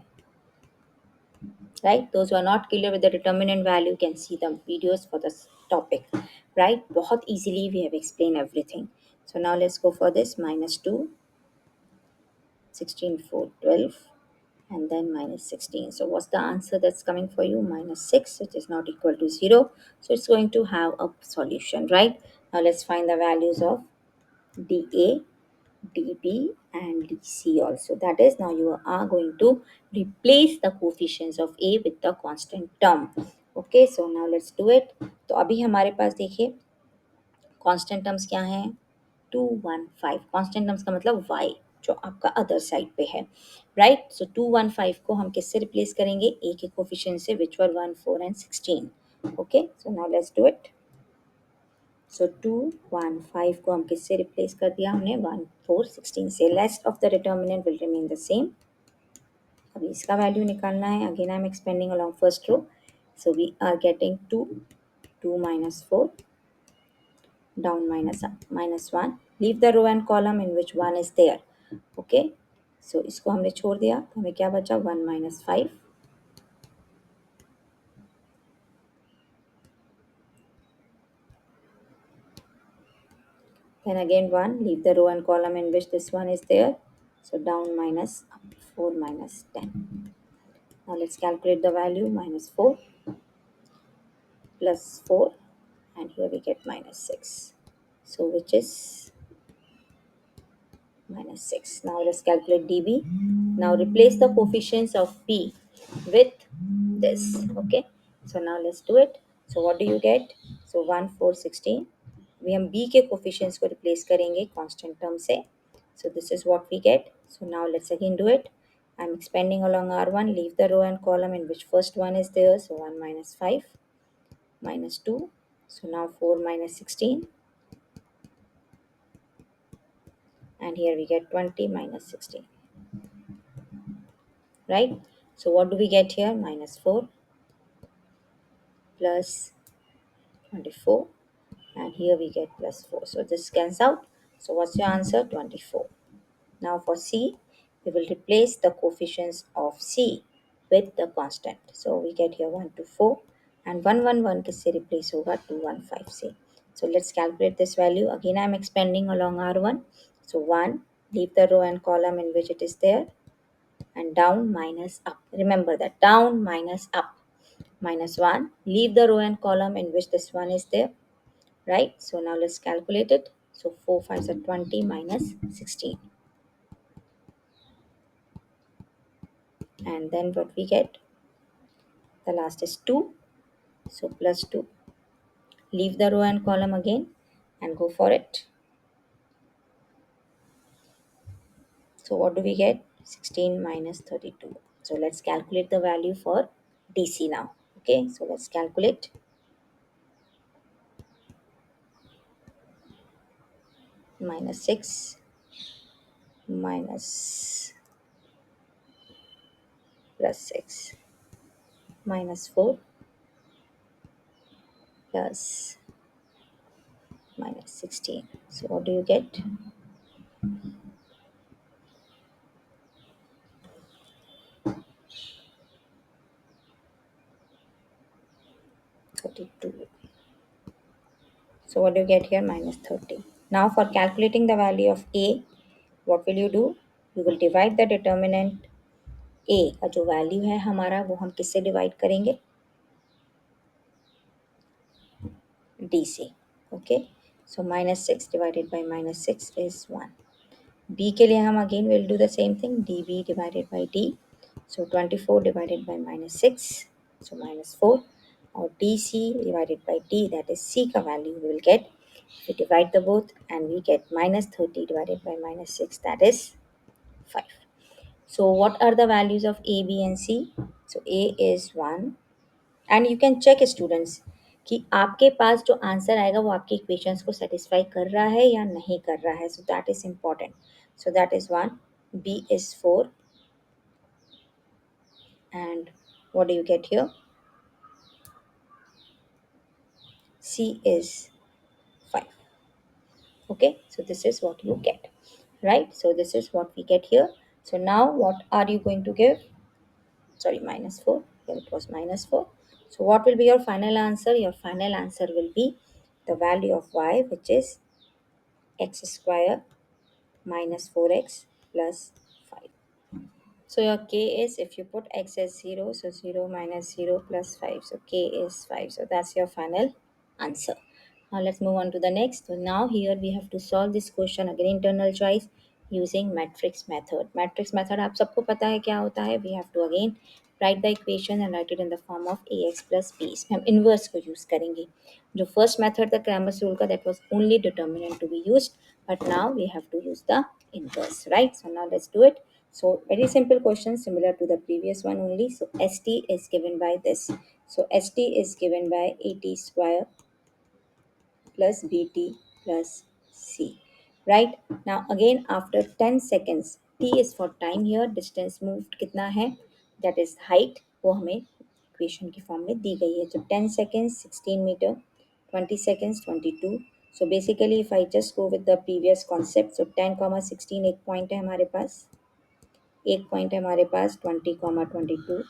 Right? Those who are not clear with the determinant value can see the videos for this topic. Right? बहुत easily we have explained everything. So now let's go for this. Minus 2, 16 4 12, and then minus 16. So what's the answer that's coming for you? Minus 6, which is not equal to 0. So it's going to have a solution, right? Now let's find the values of dA, dB, and dC also. That is, now you are going to replace the coefficients of A with the constant term. Okay, so now let's do it. तो अभी हमारे पास देखिए constant terms क्या हैं, 215. Constant terms का मतलब y जो आपका अदर साइड पे है, राइट. सो 215 को हम किससे रिप्लेस करेंगे, a के कोफिशिएंट से, which were 1 4 and 16. Okay, so now let's do it. So 215 को हम किससे रिप्लेस कर दिया हमने, 1 4 16 से. Rest of the determinant will remain the same. अभी इसका वैल्यू निकालना है. Again I am expanding along first row. So we are getting 2 2 minus 4 down minus up minus 1. Leave the row and column in which 1 is there. Okay, so इसको हमने छोड़ दिया, तो हमें क्या बचा, 1 minus 5. Then again 1, leave the row and column in which this one is there. So down minus up, 4 minus 10. Now let's calculate the value. Minus 4 plus 4, and here we get minus 6. So which is minus 6. Now let's calculate dB. Now replace the coefficients of B with this. Okay, So now let's do it. So what do you get? So 1 4 16. We हम b के coefficients को replace करेंगे constant term से. So this is what we get. So now let's again do it. I'm expanding along R1. Leave the row and column in which first one is there. So 1 minus 5 minus 2. So now 4 minus 16. And here we get 20 minus 16. Right? So what do we get here? Minus 4 plus 24. And here we get plus 4. So this cancels out. So what's your answer? 24. Now for C, we will replace the coefficients of C with the constant. So we get here 1 to 4 and 1 किससे replace होगा 215 से. So let's calculate this value. Again I am expanding along R1. So 1, leave the row and column in which it is there, and down minus up. Remember that down minus up. Minus 1, leave the row and column in which this one is there, right? So now let's calculate it. So 4 5s are 20 minus 16. And then what we get? The last is 2. So plus 2. Leave the row and column again and go for it. So what do we get? 16 minus 32. So let's calculate the value for DC now. Okay, so let's calculate. Minus 6 minus plus 6 minus 4 plus minus 16. So what do you get? 32. So what do you get here? Minus 30. Now for calculating the value of A, what will you do? You will divide the determinant A का जो value है हमारा वो हम किससे divide करेंगे? D से. Okay. So minus 6 divided by minus 6 is 1. B के लिए हम again will do the same thing. DB divided by D. So 24 divided by minus 6. So minus 4. और DC divided by D, that is C का value we will get. We divide the both and we get minus 30 divided by minus 6, that is 5. So what are the values of A, B and C? So A is 1. And you can check students कि आपके पास जो answer आएगा वो आपके equations को satisfy कर रहा है या नहीं कर रहा है. सो that is important. So that is 1. B is 4. And what do you get here? C is 5. Okay, so this is what you get, right? So this is what we get here. So now what are you going to give? Sorry, minus 4. Here it was minus 4. So what will be your final answer? Your final answer will be the value of y, which is x square minus 4x plus 5. So your k is, if you put x as 0, so 0 minus 0 plus 5. So k is 5. So that's your final answer. Now let's move on to the next. So now here we have to solve this question again, internal choice using matrix method. Matrix method आप सबको पता है क्या होता है. We have to again write the equation and write it in the form of ax plus b. इसमें हम inverse को use करेंगे. जो first method था Cramer's rule का, that was only determinant to be used, but now we have to use the inverse, right? So now let's do it. So very simple question similar to the previous one only. So ST is given by this. So ST is given by AT square plus BT plus C. Right? Now again after 10 seconds, T is for time here, distance moved कितना है, that is height, वो हमें equation की form में दी गई है. So 10 seconds 16 meter, 20 seconds 22. So basically if I just go with the previous concept, so 10 16 एक point है हमारे पास, एक पॉइंट है हमारे पास 20, 22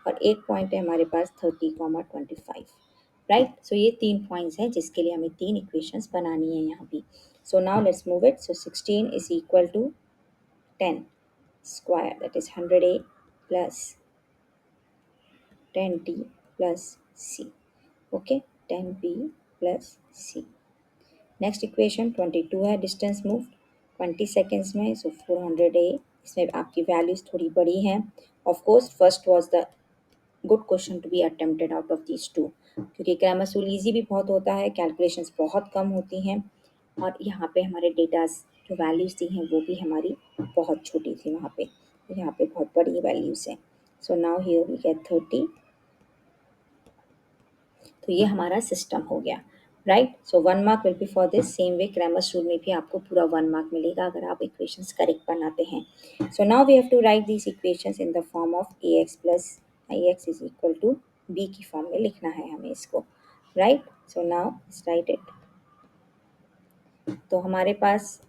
और एक पॉइंट है हमारे पास 30, 25. राइट. सो ये तीन पॉइंट्स हैं जिसके लिए हमें तीन इक्वेशंस बनानी है यहाँ पे. So now let's move it. So 16 is equal to 10 square, that is 100A plus 10T plus C. Okay, 10P plus C. Next equation 22 है, डिस्टेंस मूव 20 सेकेंड्स में, सो 400A. इसमें आपकी वैल्यूज थोड़ी बड़ी हैं. Of course first was the good question to be attempted out of these two, क्योंकि grammar rule easy भी बहुत होता है, कैलकुलेशंस बहुत कम होती हैं, और यहाँ पे हमारे डेटाज जो वैल्यूज़ दी हैं वो भी हमारी बहुत छोटी थी वहाँ पे, यहाँ पे बहुत बड़ी वैल्यूज़ हैं। So now here we get 30। तो ये हमारा सिस्टम हो गया, right. So 1 mark will be for this. Same way grammar rule में भी आपको पूरा 1 मार्क मिलेगा अगर आप इक्वेशंस करेक्ट बनाते हैं। So now we have to write these equations in the form of a x plus I x is equal to b की फॉर्म में लिखना है हमें इसको, right. So now write it. तो हमारे पास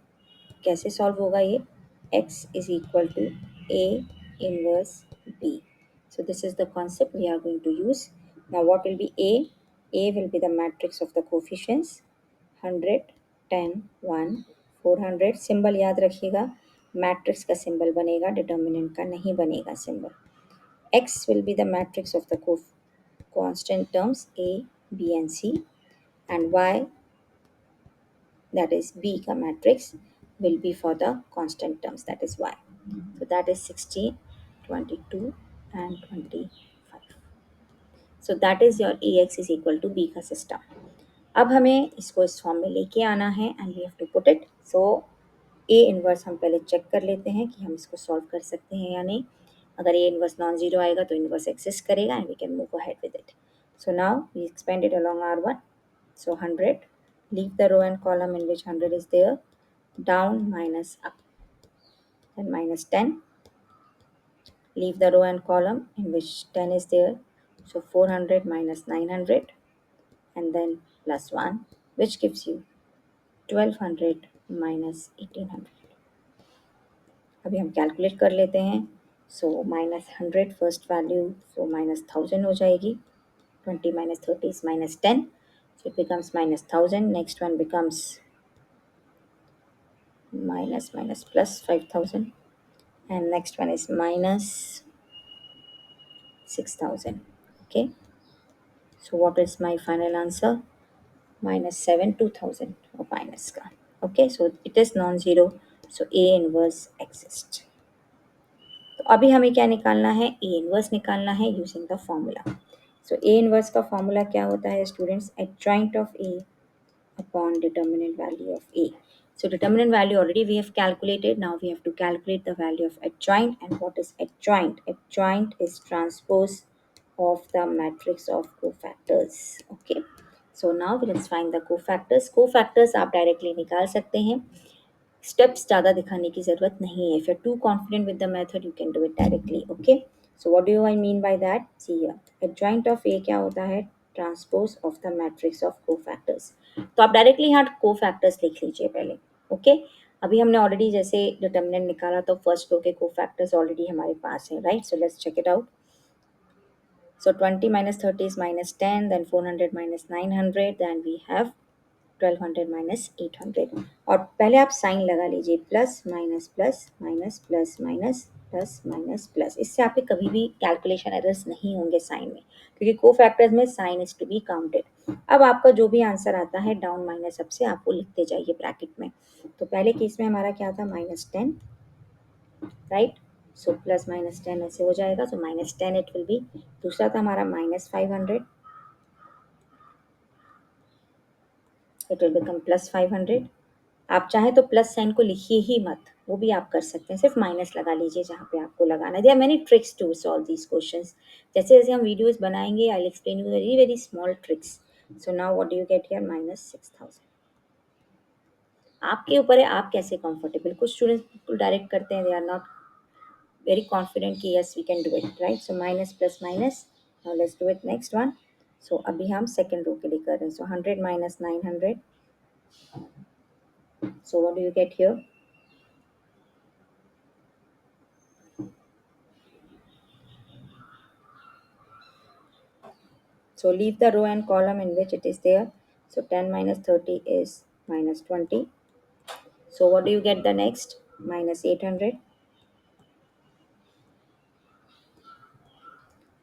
कैसे सॉल्व होगा ये, x is equal to a inverse b. So this is the concept we are going to use. Now what will be a? A will be the matrix of the coefficients 100, 10, 1, 400. Symbol याद रखिएगा, matrix का symbol बनेगा, determinant का नहीं बनेगा symbol. x will be the matrix of the constant terms a, b and c, and y, that is b ka matrix, will be for the constant terms, that is y. So that is 16, 22 and 25. So that is your ax is equal to b का system. अब हमें इसको इस form में लेके आना है and we have to put it. So a inverse हम पहले चेक कर लेते हैं कि हम इसको सॉल्व कर सकते हैं या नहीं। अगर ए इनवर्स नॉन जीरो आएगा तो इनवर्स एग्जिस्ट करेगा and we can move ahead with it. So now we expand it along R1. So 100, leave the row and column in which 100 is there, down minus up, then minus 10, leave the row and column in which 10 is there, so 400 minus 900, and then plus 1, which gives you 1200 minus 1800. अभी हम calculate कर लेते हैं। So minus 100 first value, so minus 1000 हो जाएगी। 20 minus 30 is minus 10, so it becomes minus 1000. Next one becomes minus minus plus 5000, and next one is minus 6000. Okay, so what is my final answer? Minus 7 2000 or minus का। Okay, so it is non-zero, so A inverse exists। तो अभी हमें क्या निकालना है, A inverse निकालना है using the formula. So A inverse का फॉर्मूला क्या होता है students? Adjoint of A upon determinant value of A. So determinant value already we have calculated. Now we have to calculate the value of adjoint. And what is adjoint? Adjoint is transpose of the matrix of cofactors. Okay. So now let's find the cofactors. Cofactors आप directly निकाल सकते हैं, steps ज़्यादा दिखाने की ज़रूरत नहीं है। If you are too confident with the method you can do it directly. Okay, so what do you I mean by that? See here adjoint of A क्या होता है? Transpose of the matrix of cofactors. तो आप directly यहाँ cofactors लिख लीजिए पहले। Okay, अभी हमने ऑलरेडी जैसे डिटर्मिनेंट निकाला तो फर्स्ट रो के कोफैक्टर्स ऑलरेडी हमारे पास हैं, right. So let's check it out. So 20 minus 30 is minus 10, then 400 minus 900, then we have 1200 minus 800। और पहले आप साइन लगा लीजिए, plus minus plus minus plus minus plus minus plus. इससे आपके कभी भी कैलकुलेशन एरर्स नहीं होंगे साइन में, क्योंकि को फैक्टर्स में sign is to be counted. अब आपका जो भी आंसर आता है डाउन माइनस अप से आपको लिखते जाइए ब्रैकेट में। तो पहले केस में हमारा क्या था? Minus 10, right. So plus minus 10 ऐसे हो जाएगा, so minus 10 it will B. दूसरा था हमारा minus 500, it will become plus 500। आप चाहें तो प्लस साइन को लिखिए ही मत, वो भी आप कर सकते हैं, सिर्फ माइनस लगा लीजिए जहाँ पे आपको लगाना है। There are many tricks to solve these questions. जैसे जैसे हम वीडियोस बनाएंगे I will explain you very very small tricks. So now what do you get here? Minus 6000। आपके ऊपर है आप कैसे कंफर्टेबल। कुछ स्टूडेंट्स बिल्कुल डायरेक्ट करते हैं, they are not very confident कि yes we can do it, right. So minus plus minus. Now let's do it next one. So अभी हम सेकेंड रो के लिए कर रहे हैं। So 100 minus 900, so what do you get here? So leave the row and column in which it is there. So 10 minus 30 is minus 20. So what do you get the next? Minus 800.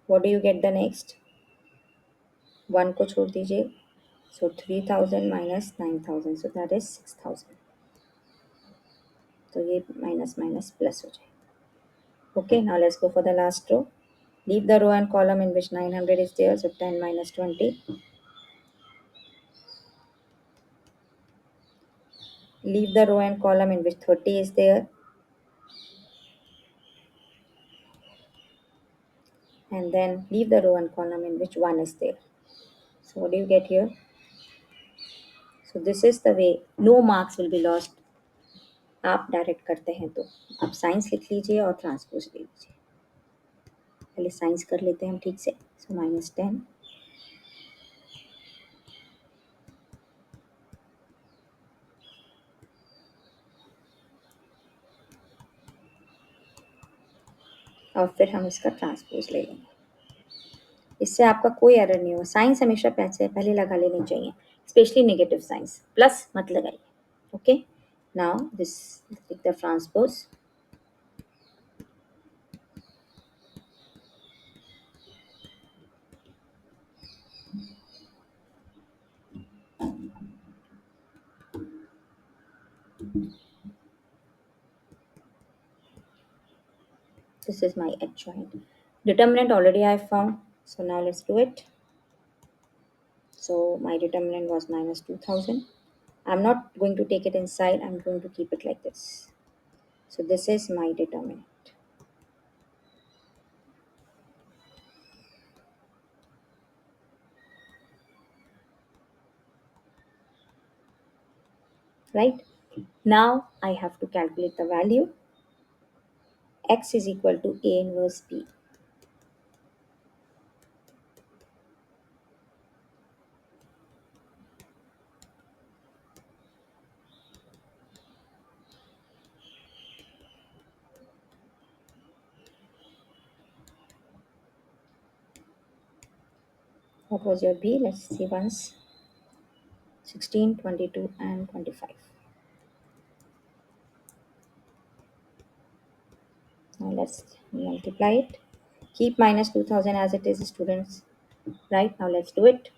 What do you get the next? 1 को छोड़ दीजिए. So 3000 minus 9000. So that is 6000. तो ये minus minus plus हो जाए. Okay, now let's go for the last row. Leave the row and column in which 900 is there, so 10 minus 20. Leave the row and column in which 30 is there, and then leave the row and column in which 1 is there. So what do you get here? So this is the way no marks will be lost. आप direct करते हैं तो आप science लिख लीजिए और transpose ले लीजिए. पहले साइंस कर लेते हैं हम ठीक से. सो -10 और फिर हम इसका ट्रांसपोज ले लेंगे. इससे आपका कोई एरर नहीं होगा. साइंस हमेशा पैसे पहले लगा लेनी चाहिए, स्पेशली नेगेटिव साइंस. प्लस मत लगाइए. Okay, now this the transpose. This is my adjoint. Determinant already I found. So now let's do it. So my determinant was -2000. I'm not going to take it inside. I'm going to keep it like this. So this is my determinant. Right? Now I have to calculate the value. X is equal to A inverse B. What was your B? Let's see once. 16, 22, and 25. Now let's multiply it. Keep -2000 as it is, students. Right, now let's do it.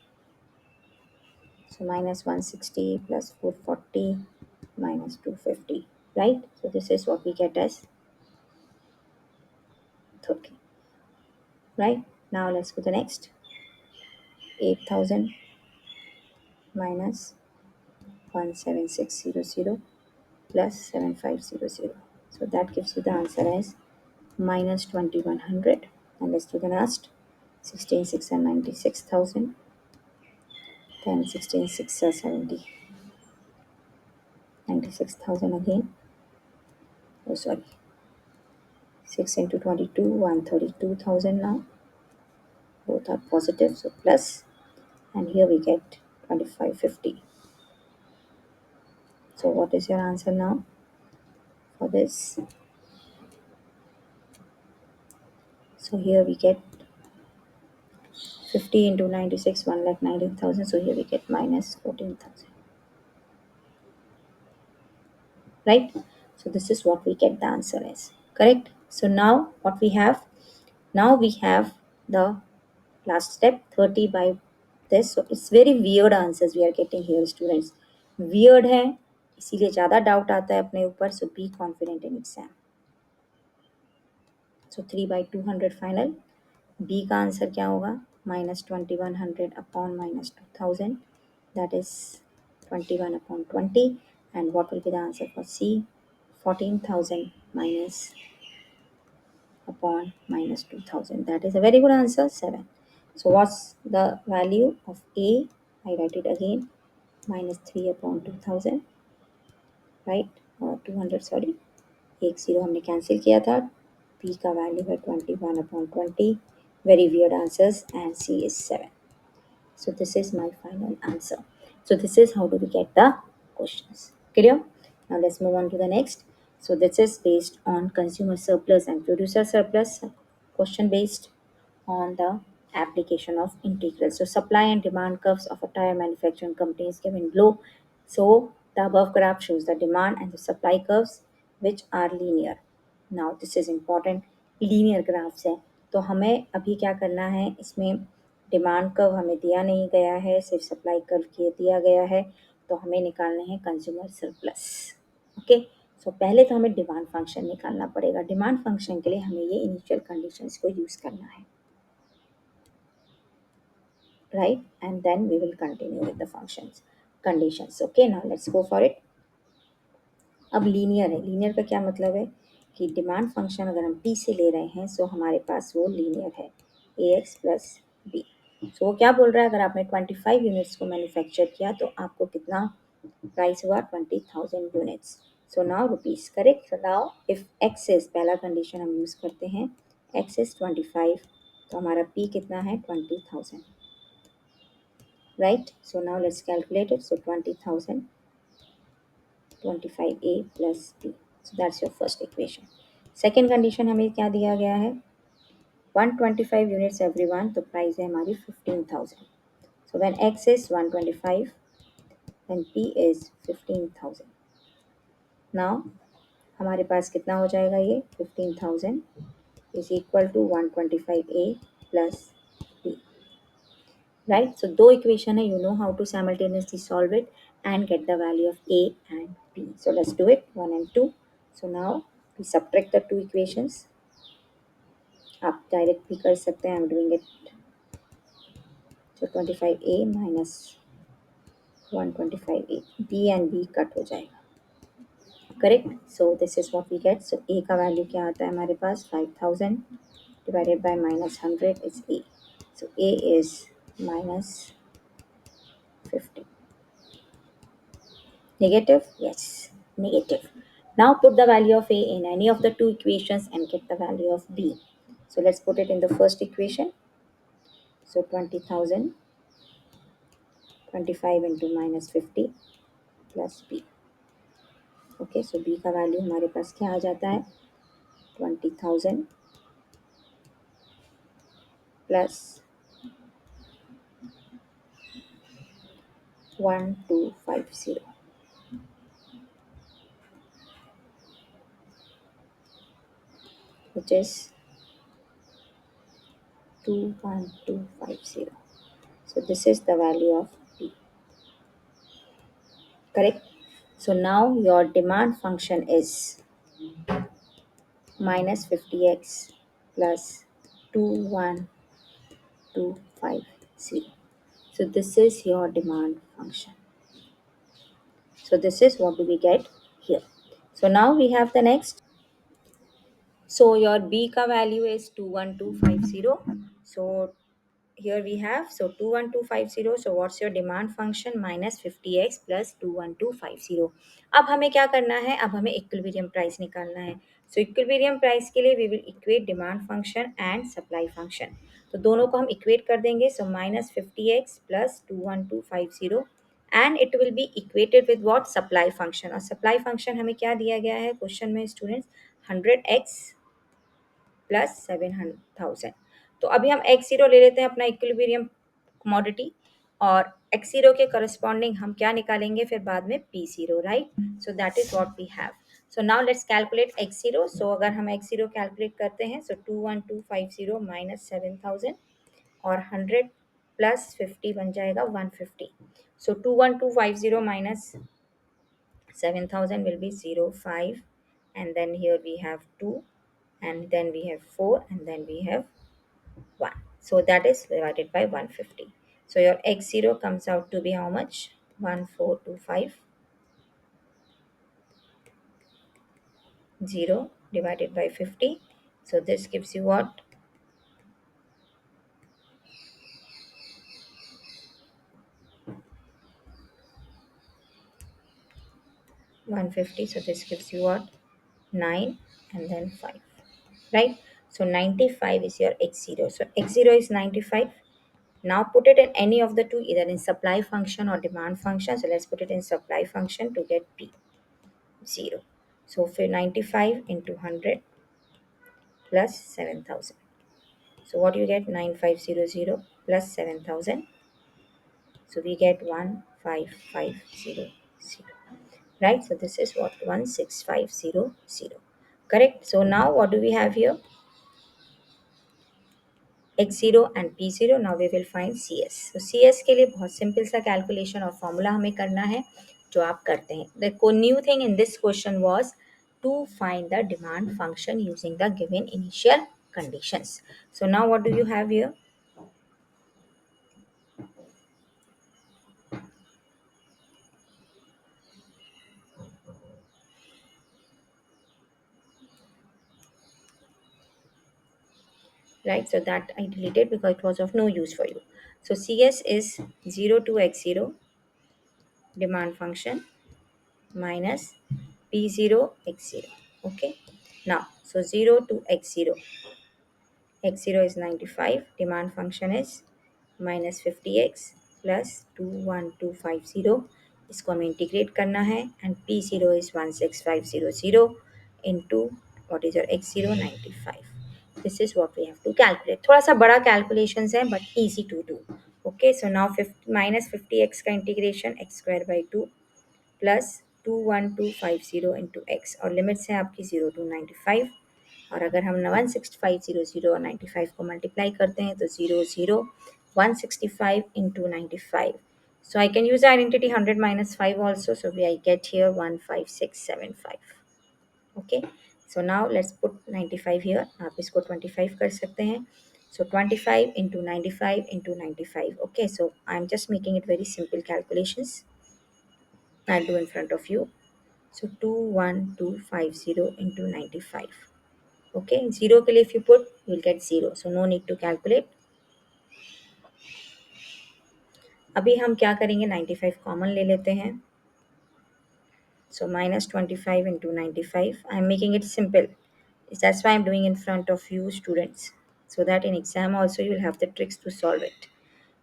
So -160 plus 440 minus 250. Right, so this is what we get as 30. Right, now let's go to the next. 8000 minus 17600 plus 7500. So that gives you the answer as -2100. And let's do the last. 16,6 and 96,000. Then 16,6 are 70. 96,000 again. Oh, sorry. 6 into 22, 132,000 now. Both are positive, so plus. And here we get 2550. So what is your answer now for this? So here we get 50 into 96, 1,19,000. So here we get -14,000. Right? So this is what we get the answer as. Correct? So now what we have? Now we have the last step, 30 by this. So it's very weird answers we are getting here, students. Weird है, इसीलिए ज़्यादा doubt आता है अपने ऊपर. So be confident in exam. So 3 by 200 final. B का answer क्या होगा? -2100 upon -2000. That is 21 upon 20. And what will be the answer for C? 14,000 minus upon -2000. That is a very good answer, 7. So what's the value of A? I write it again, -3 upon 2000, right? 200, sorry. एक zero हमने cancel किया था. P का value है 21 upon 20. Very weird answers, and C is 7. So this is my final answer. So this is how do we get the questions. Clear? Now let's move on to the next. So this is based on consumer surplus and producer surplus, question based on the application of integral. So supply and demand curves of a tire manufacturing company is given below. So the above graph shows the demand and the supply curves which are linear. Now this is important. Linear graphs है, तो हमें अभी क्या करना है, इसमें demand curve हमें दिया नहीं गया है, सिर्फ सप्लाई कर्व दिया गया है. तो हमें निकालने हैं कंज्यूमर सरप्लस. ओके, सो पहले तो हमें डिमांड फंक्शन निकालना पड़ेगा। डिमांड फंक्शन के लिए हमें ये इनिशियल कंडीशंस को यूज़ करना है, right, and then we will continue with the functions conditions. Okay, now let's go for it. अब लीनियर है। लीनियर का क्या मतलब है कि डिमांड फंक्शन अगर हम पी से ले रहे हैं सो हमारे पास वो लीनियर है, ए एक्स प्लस बी। सो वो क्या बोल रहा है, अगर आपने 25 यूनिट्स को मैन्युफैक्चर किया तो आपको कितना प्राइस हुआ, 20,000 units. So now rupees, correct. So now if x is, पहला कंडीशन हम यूज़ करते हैं, एक्स इज 25, तो हमारा पी कितना है, 20,000, right. So now let's calculate it. So 20,000 25a plus b. So that's your first equation. Second condition हमें क्या दिया गया है, 125 यूनिट्स एवरी वन, तो प्राइस है हमारी 15,000। So when x is 125 then p is 15,000। Now हमारे पास कितना हो जाएगा, ये 15,000 is equal to 125a plus b, right? So दो इक्वेशन है, you know how to simultaneously solve it and get the value of a and b. So let's do it, 1 and 2. So now we subtract the two equations. आप direct भी कर सकते हैं, I am doing it. so 25a minus 125a, b and b cut हो जाएगा, correct. So this is what we get. So a का value क्या आता है हमारे पास, 5,000 divided by minus 100 is a. So a is minus 50। Negative? Yes, negative. Now put the value of a in any of the two equations and get the value of b. So let's put it in the first equation. So 20,000, 25 into minus 50 plus b. Okay, so b का value हमारे पास क्या आ जाता है, 20,000 plus 1250, which is 21250. So this is the value of b, correct. So now your demand function is minus 50x plus 21250. So this is your demand function. So this is what do we get here. So now we have the next. So your B ka value is 21250. So here we have, so 21250. So what's your demand function, minus 50x plus 21250. अब हमें क्या करना है, अब हमें equilibrium price निकालना है। सो equilibrium price के लिए we will equate demand function and supply function. तो दोनों को हम इक्वेट कर देंगे। So minus 50x plus 21250 and it will be equated with what, supply function. और सप्लाई फंक्शन हमें क्या दिया गया है क्वेश्चन में स्टूडेंट्स, 100x प्लस 7,000। तो अभी हम एक्स जीरो ले लेते हैं अपना इक्विलिब्रियम कमोडिटी, और एक्स जीरो के करस्पॉन्डिंग हम क्या निकालेंगे फिर बाद में, P zero, right. So that is what we have. So now let's calculate X zero. So अगर हम एक्स जीरो कैलकुलेट करते हैं, सो 21250 माइनस 7,000 और 100 प्लस 50 बन जाएगा 150। सो 21250 minus 7,000 will be 0, 5, and then here we have 2, and then we have 4, and then we have 1. So that is divided by 150. So your x0 comes out to be how much? 1425, 0 divided by 50. So this gives you what? 150. So this gives you what? 9 and then 5, right? So 95 is your x0. So x0 is 95. Now put it in any of the two, either in supply function or demand function. So let's put it in supply function to get P, 0. So for 95 into 100 plus 7,000. So what you get, 9500 plus 7,000. So we get 15,500. Right? So this is what, 16,500. Correct? So now what do we have here? x0 and p0. Now we will find cs. तो cs के लिए बहुत simple सा calculation और formula हमें करना है जो आप करते हैं। The new thing in this question was to find the demand function using the given initial conditions. So now what do you have here? Right, so that I deleted because it was of no use for you. So CS is 0 to x0 demand function minus p0 x0. Okay, now so 0 to x0, x0 is 95, demand function is minus 50x plus 21250, इसको हमें integrate करना है and p0 is 16500 into what is your x0 95. This is what we have to calculate. थोड़ा सा बड़ा calculations है but easy to do. Okay, so now 50 minus 50x का integration x square by 2 plus 21250 into x और limits है आपकी 0 to 95. और अगर हम 16500 और 95 को मल्टीप्लाई करते हैं तो 0 165 into 95. So I can use the identity 100 minus 5 also. So I get here 15675. Okay. So now let's put 95 here. आप इसको 25 कर सकते हैं. So 25 into 95 into 95. Okay. So I'm just making it very simple calculations. I'll do in front of you. So 21250 into 95. Okay, 0 के लिए if you put, you will get 0. So no need to calculate. अभी हम क्या करेंगे 95 common ले लेते हैं. So minus 25 into 95. I am making it simple. That's why I am doing in front of you students. So that in exam also you will have the tricks to solve it.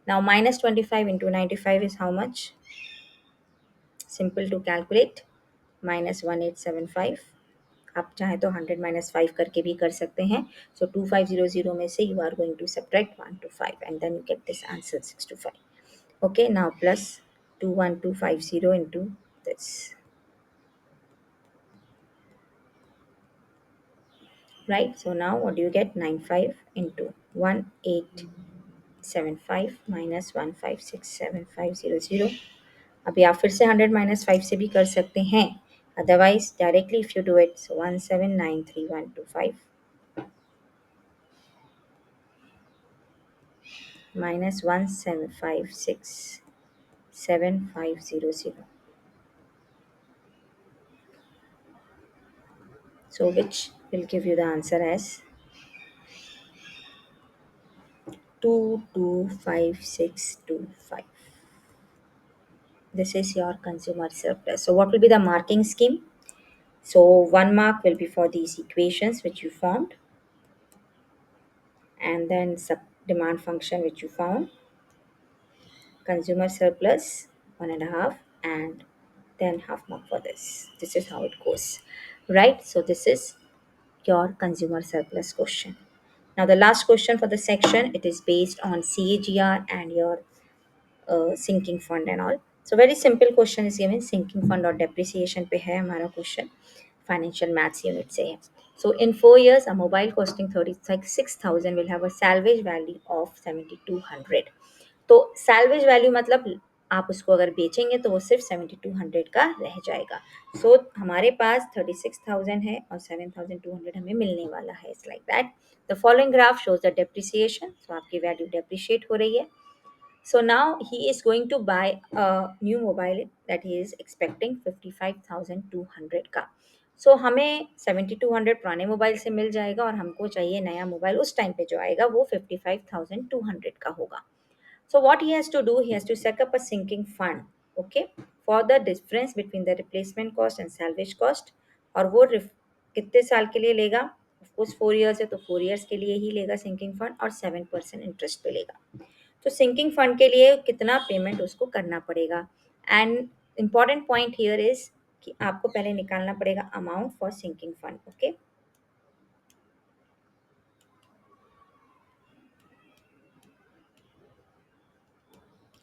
Now minus 25 into 95 is how much? Simple to calculate. Minus 1875. आप चाहें तो 100 minus 5 करके भी कर सकते हैं. सो 2500 में से you are going to subtract 1 to 5 and then you get this answer 625. Okay, now plus 21250 into this. Right, so now what do you get? 95 into 1875 minus 1567500. अभी आप फिर से 100 माइनस 5 से भी कर सकते हैं. Otherwise directly if you do it, so 1793125 minus 17567,500. So which will give you the answer as 225625. This is your consumer surplus. So what will be the marking scheme? So 1 mark will be for these equations which you formed, and then sub demand function which you found, consumer surplus 1.5, and then half mark for this. This is how it goes, right? So this is your consumer surplus question. Now the last question for the section, it is based on CAGR and your sinking fund and all. So very simple question is given, sinking fund और depreciation पे है हमारा question, financial maths unit से है. So in 4 years a mobile costing 36,000 will have a salvage value of 7,200. तो salvage value मतलब आप उसको अगर बेचेंगे तो वो सिर्फ 7,200 का रह जाएगा. सो हमारे पास 36,000 है और 7,200 हमें मिलने वाला है. It's like that. The following graph shows the depreciation. So आपकी वैल्यू डेप्रिशिएट हो रही है. So now he is going to buy a new mobile that he is expecting 55,200 का. So हमें 7,200 पुराने मोबाइल से मिल जाएगा और हमको चाहिए नया मोबाइल उस टाइम पे जो आएगा वो 55,200 का होगा. So what he has to do, he has to set up a sinking fund, okay, for the difference between the replacement cost and salvage cost. और वो कितने साल के लिए लेगा? Of course 4 years है तो 4 years के लिए ही लेगा sinking fund और 7% इंटरेस्ट पे लेगा. तो सिंकिंग फंड के लिए कितना पेमेंट उसको करना पड़ेगा. And important point here is कि आपको पहले निकालना पड़ेगा amount for sinking fund. Okay,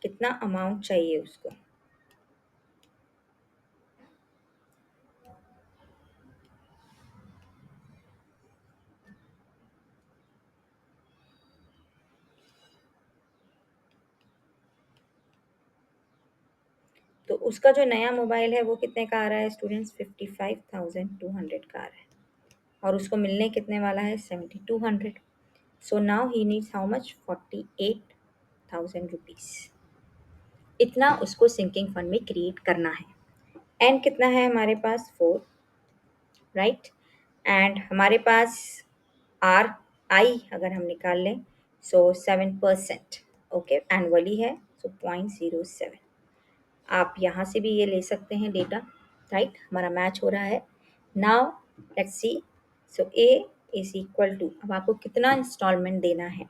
कितना अमाउंट चाहिए उसको. तो उसका जो नया मोबाइल है वो कितने का आ रहा है स्टूडेंट्स? 55,200 का आ रहा है, और उसको मिलने कितने वाला है? 7,200। So now he needs how much? 48,000 rupees. इतना उसको सिंकिंग फंड में क्रिएट करना है। एन कितना है हमारे पास? 4, राइट। एंड हमारे पास आर आई अगर हम निकाल लें, सो 7%, ओके, एनुअली है, सो 0.07। आप यहाँ से भी ये ले सकते हैं डेटा, राइट, हमारा मैच हो रहा है। Now let's see, so A is equal to, अब आपको कितना इंस्टॉलमेंट देना है,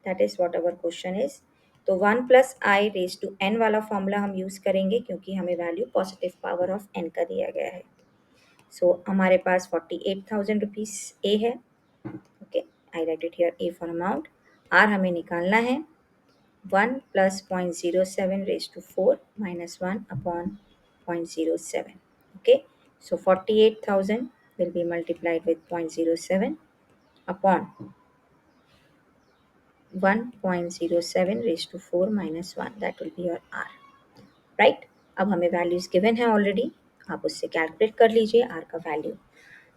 that is what our question is. तो 1+i⁻n वाला फॉर्मूला हम यूज़ करेंगे क्योंकि हमें value positive power of n का दिया गया है। सो हमारे पास 48,000 रुपीज़ ए है, okay, I write it here a for amount. R हमें निकालना है 1 plus 0.07 raised to 4 minus 1 upon 0.07. Okay, so 48,000 will be multiplied with 0.07 upon 1.07 raised to 4 minus 1. That will be your R. Right? अब हमें values given है already, आप उससे calculate कर लीजिए आर का वैल्यू।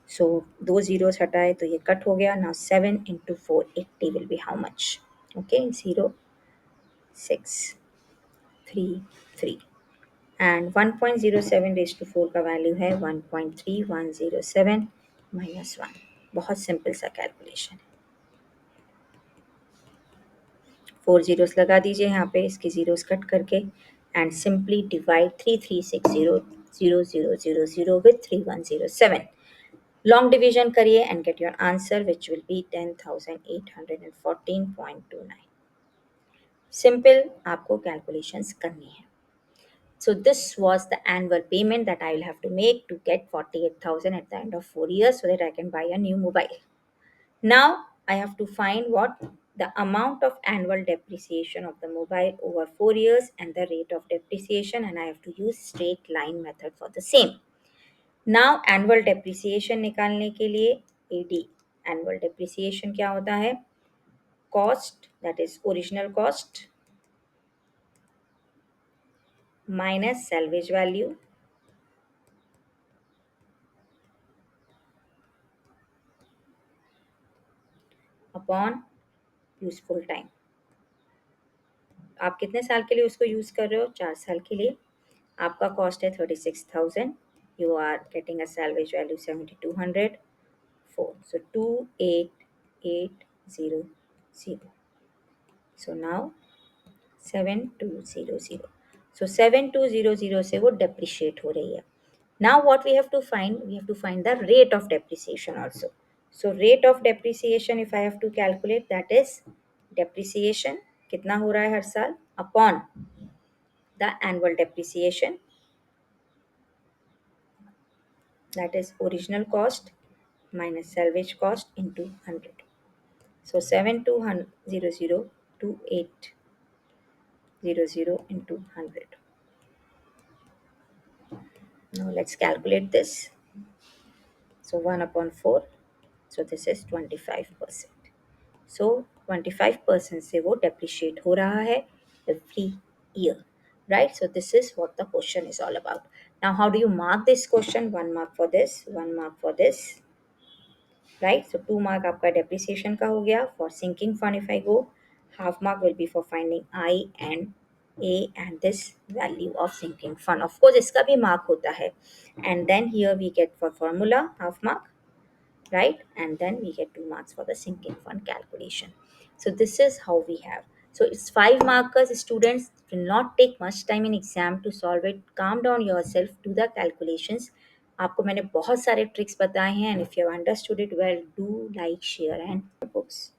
सो दो जीरोस हटाए तो ये कट हो गया। Now 7 into 480 will be how much? Okay, 0 6 3 3 and 1.07 raise to 4 का वैल्यू है 1.3107 माइनस 1। बहुत सिंपल सा कैलकुलेशन है। 4 जीरोस लगा दीजिए यहाँ पे, इसके जीरोस कट करके, and simply divide 3360 with 3107। Long division करिए and get your answer which will be 10,814.29। Simple आपको कैलकुलेशंस करनी है। So this was the annual payment that I will have to make to get 48,000 at the end of 4 years so that I can buy a new mobile. Now I have to find what the amount of annual depreciation of the mobile over 4 years and the rate of depreciation, and I have to use straight line method for the same. Now annual depreciation निकालने के लिए AD, annual depreciation क्या होता है? Cost, that is original cost minus salvage value upon useful time. आप कितने साल के लिए उसको यूज़ कर रहे हो? 4 साल के लिए। आपका कॉस्ट है 36,000, you are getting a salvage value 7,200, 4, so 28,800। So now 7,200, so 7,200 से वो डेप्रिशिएट हो रही है। Now what we have to find? We have to find the rate of depreciation also. So rate of depreciation if I have to calculate, that is depreciation कितना हो रहा है हर साल upon the annual depreciation, that is original cost minus salvage cost into 100. So 7,200 to 800 into 100. Now let's calculate this. So 1 upon 4, so this is 25%. So 25% से वो depreciate हो रहा है every year, right? So this is what the question is all about. Now how do you mark this question? 1 mark for this, 1 mark for this, right? So 2 mark आपका depreciation का हो गया. For sinking fund if I go, half mark will be for finding I and A and this value of sinking fund. Of course इसका भी mark होता है. And then here we get for formula half mark, right? And then we get 2 marks for the sinking fund calculation. So this is how we have. So it's 5 markers. Students, will not take much time in exam to solve it. Calm down yourself, do the calculations. आपको मैंने बहुत सारे tricks बताए हैं, and if you have understood it well, do like, share and books.